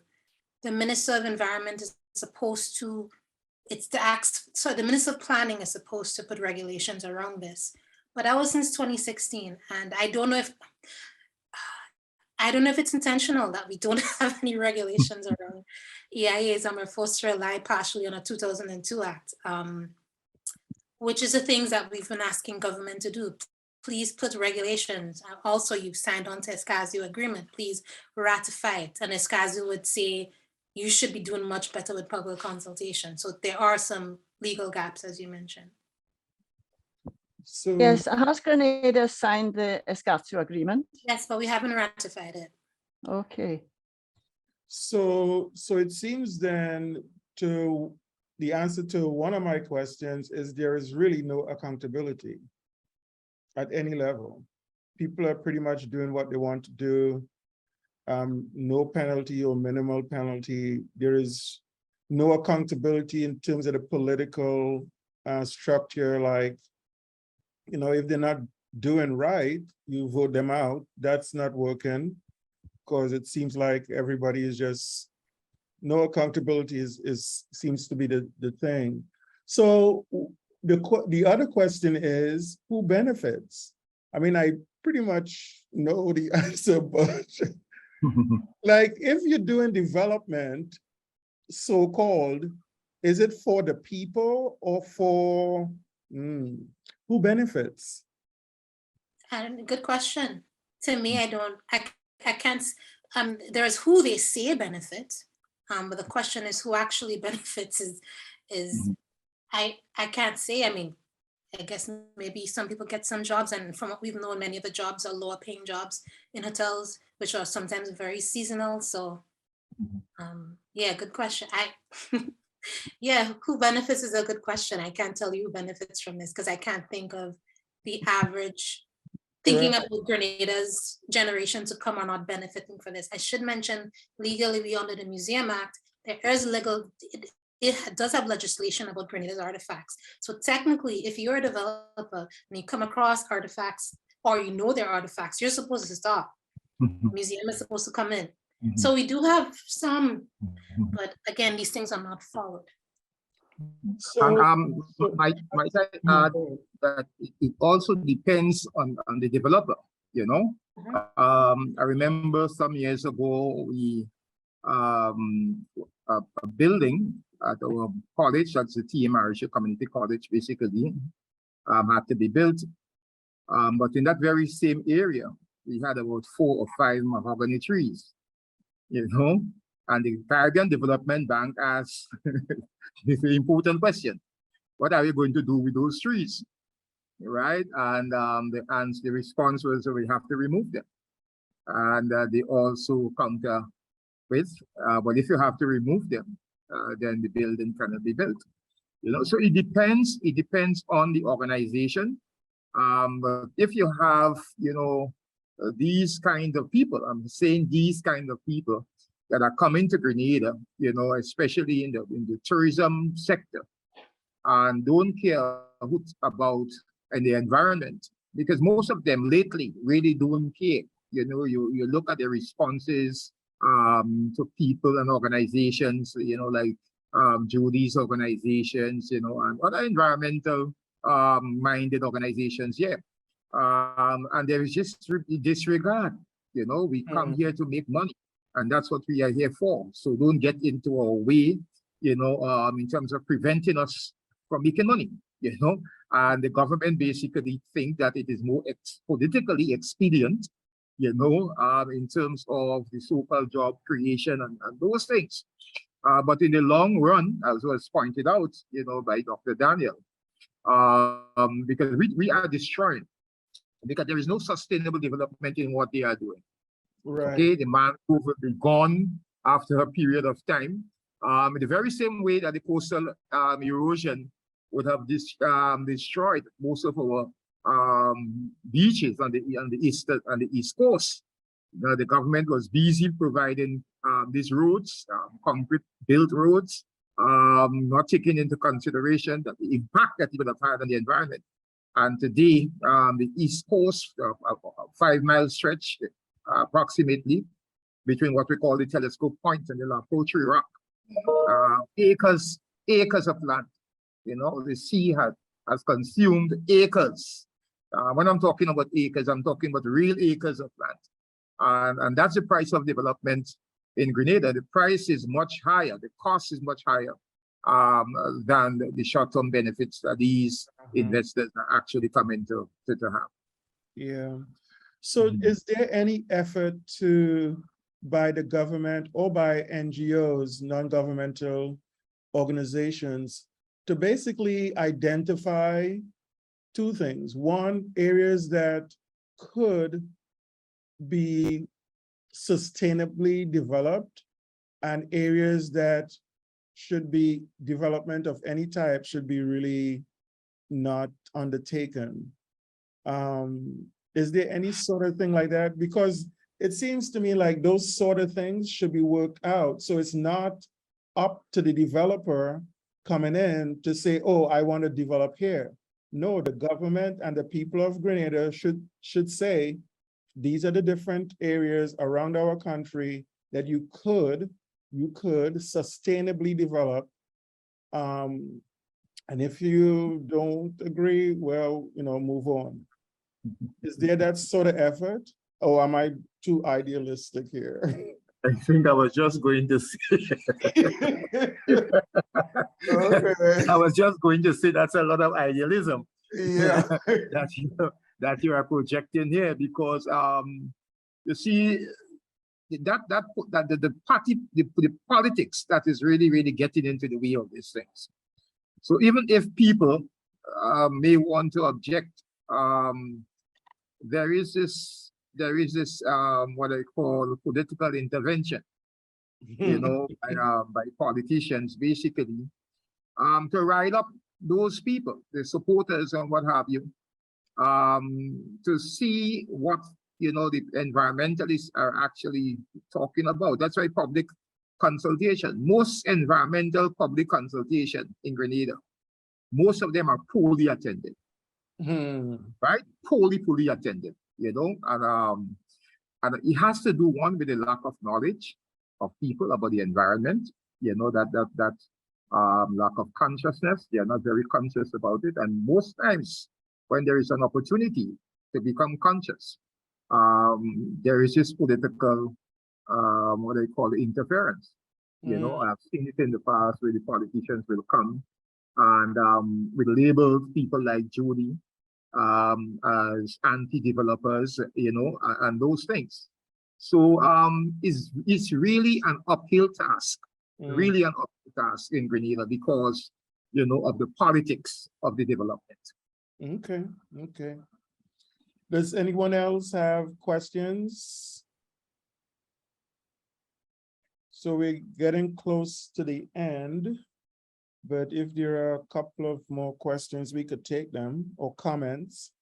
The Minister of Environment is supposed to, the Minister of Planning is supposed to put regulations around this. But that was since 2016. And I don't know if it's intentional that we don't have any regulations around EIAs and we're forced to rely partially on a 2002 act, which is the things that we've been asking government to do. Please put regulations. Also, you've signed on to ESCASU agreement. Please ratify it. And ESCASU would say, you should be doing much better with public consultation. So there are some legal gaps, as you mentioned. So Yes, has Grenada signed the ESCASU agreement? Yes, but we haven't ratified it. Okay. So it seems then the answer to one of my questions is there is really no accountability at any level. People are pretty much doing what they want to do. No penalty or minimal penalty. There is no accountability in terms of the political structure. Like, you know, if they're not doing right, you vote them out. That's not working because it seems like everybody is just, no accountability seems to be the thing. So the other question is, who benefits? I mean, I pretty much know the answer, but like if you're doing development, so-called, is it for the people or for who benefits? And good question. To me, I can't, there's who they say benefit, but the question is who actually benefits is I can't say. I mean, I guess maybe some people get some jobs, and from what we've known, many of the jobs are lower paying jobs in hotels, which are sometimes very seasonal. So yeah, good question. Yeah, who benefits is a good question. I can't tell you who benefits from this because I can't think of the average, thinking about Grenada's generation to come are not benefiting for this. I should mention legally under the Museum Act, there is legal, it does have legislation about Grenada's artifacts. So technically, if you're a developer and you come across artifacts or you know they're artifacts, you're supposed to stop. The museum is supposed to come in. So we do have some, but again, these things are not followed. So, might I add that it also depends on the developer, you know. I remember some years ago, we a building at our college, that's the TMRC Community College, basically, had to be built. But in that very same area, we had about 4 or 5 mahogany trees, you know, and the Caribbean Development Bank asked this important question: what are we going to do with those trees, right? And the response was, we have to remove them. And they also counter with, but if you have to remove them, then the building cannot be built. You know, so it depends on the organization. But if you have, these kind of people, I'm saying these kind of people that are coming to Grenada, especially in the tourism sector, and don't care about the environment, because most of them lately really don't care. You look at the responses to people and organizations, like Jody's organizations, and other environmental minded organizations, yeah. And there is just disregard. We come here to make money, and that's what we are here for. So don't get into our way, in terms of preventing us from making money, and the government basically think that it is more politically expedient, in terms of the so-called job creation and those things. But in the long run, as was pointed out, by Dr. Daniel, because we are destroying, because there is no sustainable development in what they are doing. Right. Okay, the mangrove will be gone after a period of time. In the very same way that the coastal erosion would have destroyed most of our beaches on the east coast. The government was busy providing these roads, concrete built roads, not taking into consideration that the impact that it would have had on the environment. And today, the east coast, a 5-mile stretch, approximately, between what we call the telescope point and the La Poultry Rock, acres of land. The sea has consumed acres. When I'm talking about acres, I'm talking about real acres of land. And that's the price of development in Grenada. The price is much higher, the cost is much higher than the short-term benefits that these investors are actually coming to have. Yeah. So is there any effort by the government or by NGOs, non-governmental organizations, to basically identify two things? One, areas that could be sustainably developed, and areas that should be development of any type should be really not undertaken. Is there any sort of thing like that? Because it seems to me like those sort of things should be worked out. So it's not up to the developer coming in to say, oh, I want to develop here. No, the government and the people of Grenada should say, these are the different areas around our country that you could sustainably develop. And if you don't agree, well, move on. Is there that sort of effort? Or am I too idealistic here? I think I was just going to say, Okay. I was just going to say that's a lot of idealism. Yeah. that you are projecting here, because you see the politics that is really getting into the way of these things. So even if people may want to object, there is this what I call political intervention, by politicians, basically, to rile up those people, the supporters and what have you, to see what the environmentalists are actually talking about. That's why public consultation, most environmental public consultation in Grenada, most of them are poorly attended. Right? Poorly attended, and it has to do, one, with the lack of knowledge of people about the environment, that lack of consciousness. They are not very conscious about it, and most times when there is an opportunity to become conscious, there is this political what I call interference. I've seen it in the past where the politicians will come and will label people like Jody as anti-developers, and those things. So it's really an uphill task, really an uphill task in Grenada, because of the politics of the development. Okay. Does anyone else have questions? So we're getting close to the end, but if there are a couple of more questions, we could take them, or comments.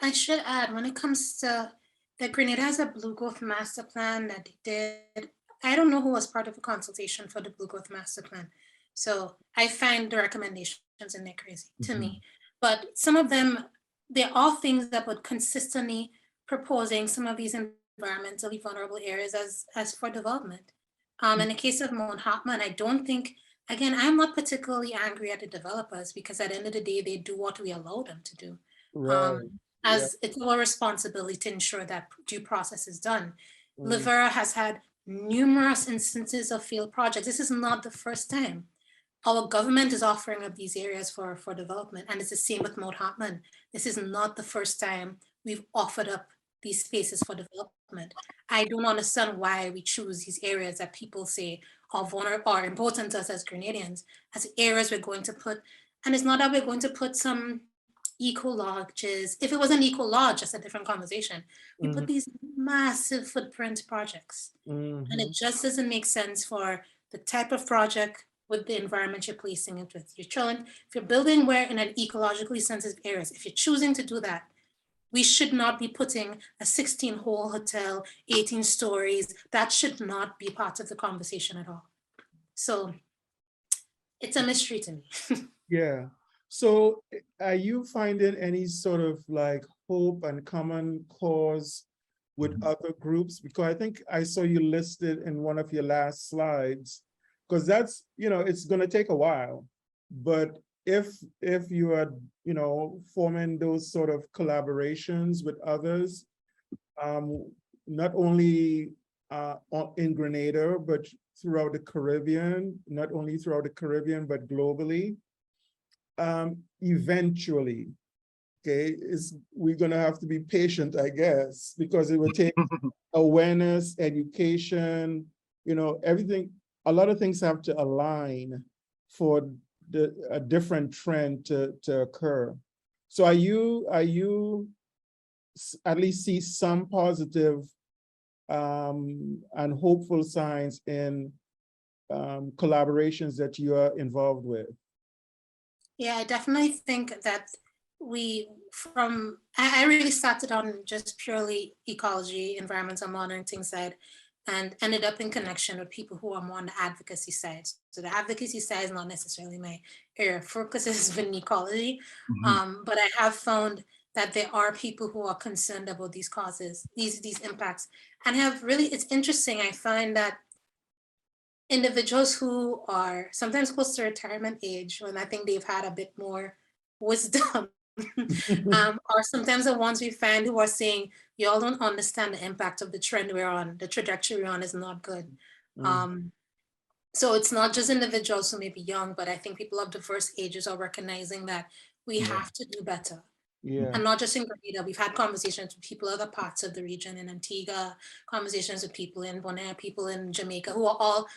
I should add, when it comes to the Grenada has a blue growth master plan that they did. I don't know who was part of the consultation for the blue growth master plan. So I find the recommendations in there crazy to me. But some of them, they're all things that would consistently proposing some of these environmentally vulnerable areas as for development. In the case of Mount Hartman, I don't think, again, I'm not particularly angry at the developers because at the end of the day, they do what we allow them to do. Right. Yeah. As it's our responsibility to ensure that due process is done. Mm. Livera has had numerous instances of failed projects. This is not the first time. Our government is offering up these areas for development, and it's the same with Mount Hartman. This is not the first time we've offered up these spaces for development. I don't understand why we choose these areas that people say are vulnerable or important to us as Grenadians, as areas we're going to put, and it's not that we're going to put some eco lodges. If it was an eco lodge, that's a different conversation. We put these massive footprint projects, and it just doesn't make sense for the type of project with the environment you're placing it with. You're chilling, if you're building where in an ecologically sensitive areas, if you're choosing to do that, we should not be putting a 16-hole hotel, 18 stories. That should not be part of the conversation at all. So it's a mystery to me. Yeah. So are you finding any sort of like hope and common cause with other groups? Because I think I saw you listed in one of your last slides, because that's, it's going to take a while. But if you are, forming those sort of collaborations with others, not only in Grenada, but throughout the Caribbean, not only throughout the Caribbean, but globally, eventually, okay, we're gonna have to be patient, I guess, because it will take awareness, education, everything, a lot of things have to align for a different trend to occur. So are you at least see some positive and hopeful signs in collaborations that you are involved with? Yeah, I definitely think that I really started on just purely ecology, environmental monitoring side, and ended up in connection with people who are more on the advocacy side. So the advocacy side is not necessarily my area of focus, is in ecology, but I have found that there are people who are concerned about these causes, these impacts, and it's interesting. I find that individuals who are sometimes close to retirement age, when I think they've had a bit more wisdom, are sometimes the ones we find who are saying, you all don't understand the impact of the trend we're on, the trajectory we're on is not good. So it's not just individuals who may be young, but I think people of diverse ages are recognizing that we have to do better. Yeah. And not just in Grenada, we've had conversations with people in other parts of the region, in Antigua, conversations with people in Bonaire, people in Jamaica, who are all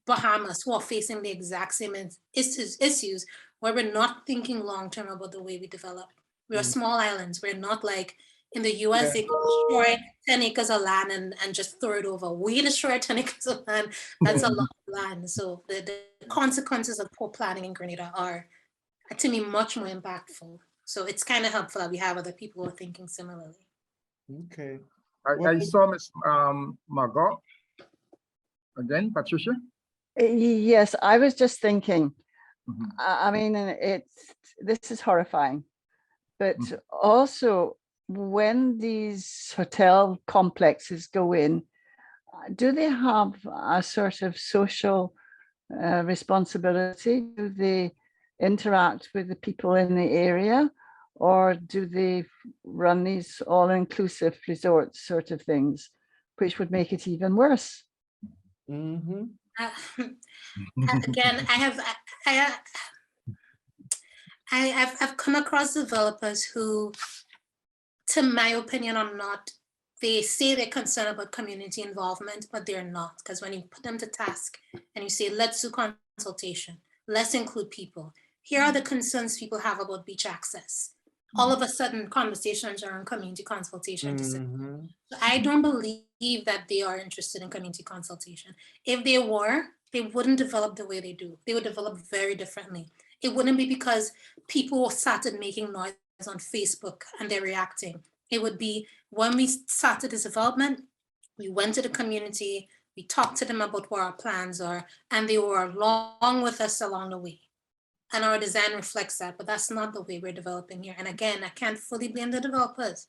Bahamas, who are facing the exact same issues where we're not thinking long-term about the way we develop. We're small islands. We're not like in the US, they can destroy 10 acres of land and just throw it over. We destroy 10 acres of land. That's a lot of land. So the consequences of poor planning in Grenada are, to me, much more impactful. So it's kind of helpful that we have other people who are thinking similarly. Okay. I saw Ms. Margot. Again, Patricia? Yes, I was just thinking, I mean, this is horrifying, but also when these hotel complexes go in, do they have a sort of social responsibility? Do they interact with the people in the area, or do they run these all-inclusive resorts sort of things, which would make it even worse? Again, I've come across developers who, to my opinion, are not. They say they're concerned about community involvement, but they're not. Because when you put them to task and you say, let's do consultation, let's include people. Here are the concerns people have about beach access. All of a sudden, conversations are on community consultation. So I don't believe that they are interested in community consultation. If they were, they wouldn't develop the way they do. They would develop very differently. It wouldn't be because people started making noise on Facebook and they're reacting. It would be when we started this development, we went to the community, we talked to them about what our plans are, and they were along with us along the way. And our design reflects that, but that's not the way we're developing here. And again, I can't fully blame the developers.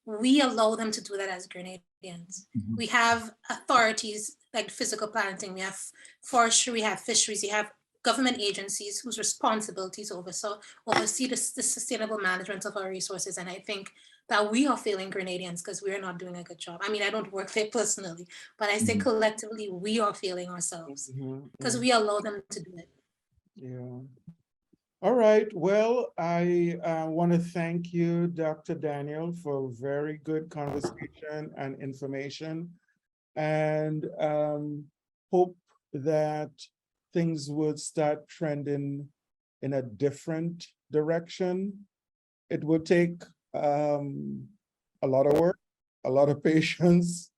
We allow them to do that as Grenadians. We have authorities like physical planting, we have forestry, we have fisheries, we have government agencies whose responsibilities oversee the sustainable management of our resources. And I think that we are failing Grenadians because we're not doing a good job. I mean, I don't work there personally, but I say collectively, we are failing ourselves because we allow them to do it. Yeah. All right. Well, I want to thank you, Dr. Daniel, for a very good conversation and information, and hope that things would start trending in a different direction. It will take a lot of work, a lot of patience.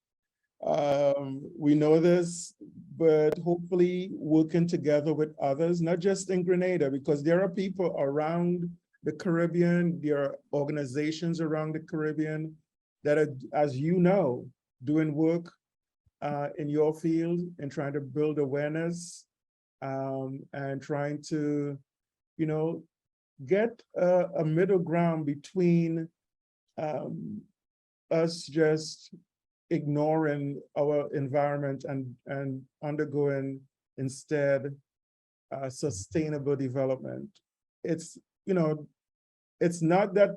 We know this, but hopefully working together with others, not just in Grenada, because there are people around the Caribbean, there are organizations around the Caribbean that are, as you know, doing work in your field and trying to build awareness and trying to, get a middle ground between us just ignoring our environment and undergoing instead sustainable development. It's not that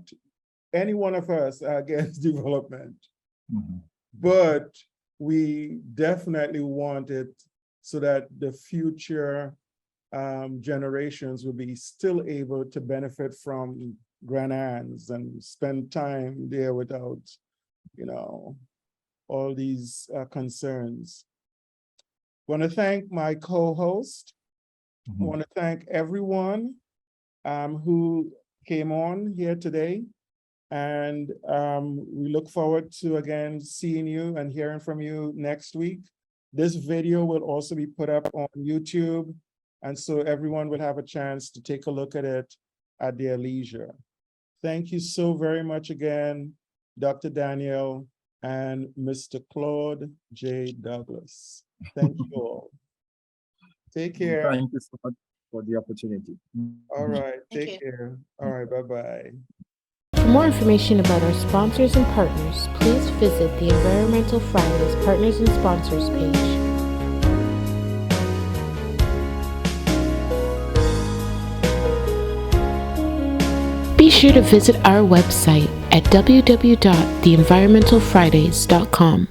any one of us are against development, but we definitely want it so that the future generations will be still able to benefit from Grenadans and spend time there without, all these concerns. I want to thank my co-host. I want to thank everyone who came on here today. And we look forward to, again, seeing you and hearing from you next week. This video will also be put up on YouTube, and so everyone will have a chance to take a look at it at their leisure. Thank you so very much again, Dr. Daniel and Mr. Claude J. Douglas. Thank you all. Take care. Thank you so much for the opportunity. All right, take care. All right, bye-bye. For more information about our sponsors and partners, please visit the Environmental Fridays Partners and Sponsors page. Be sure to visit our website at www.theenvironmentalfridays.com.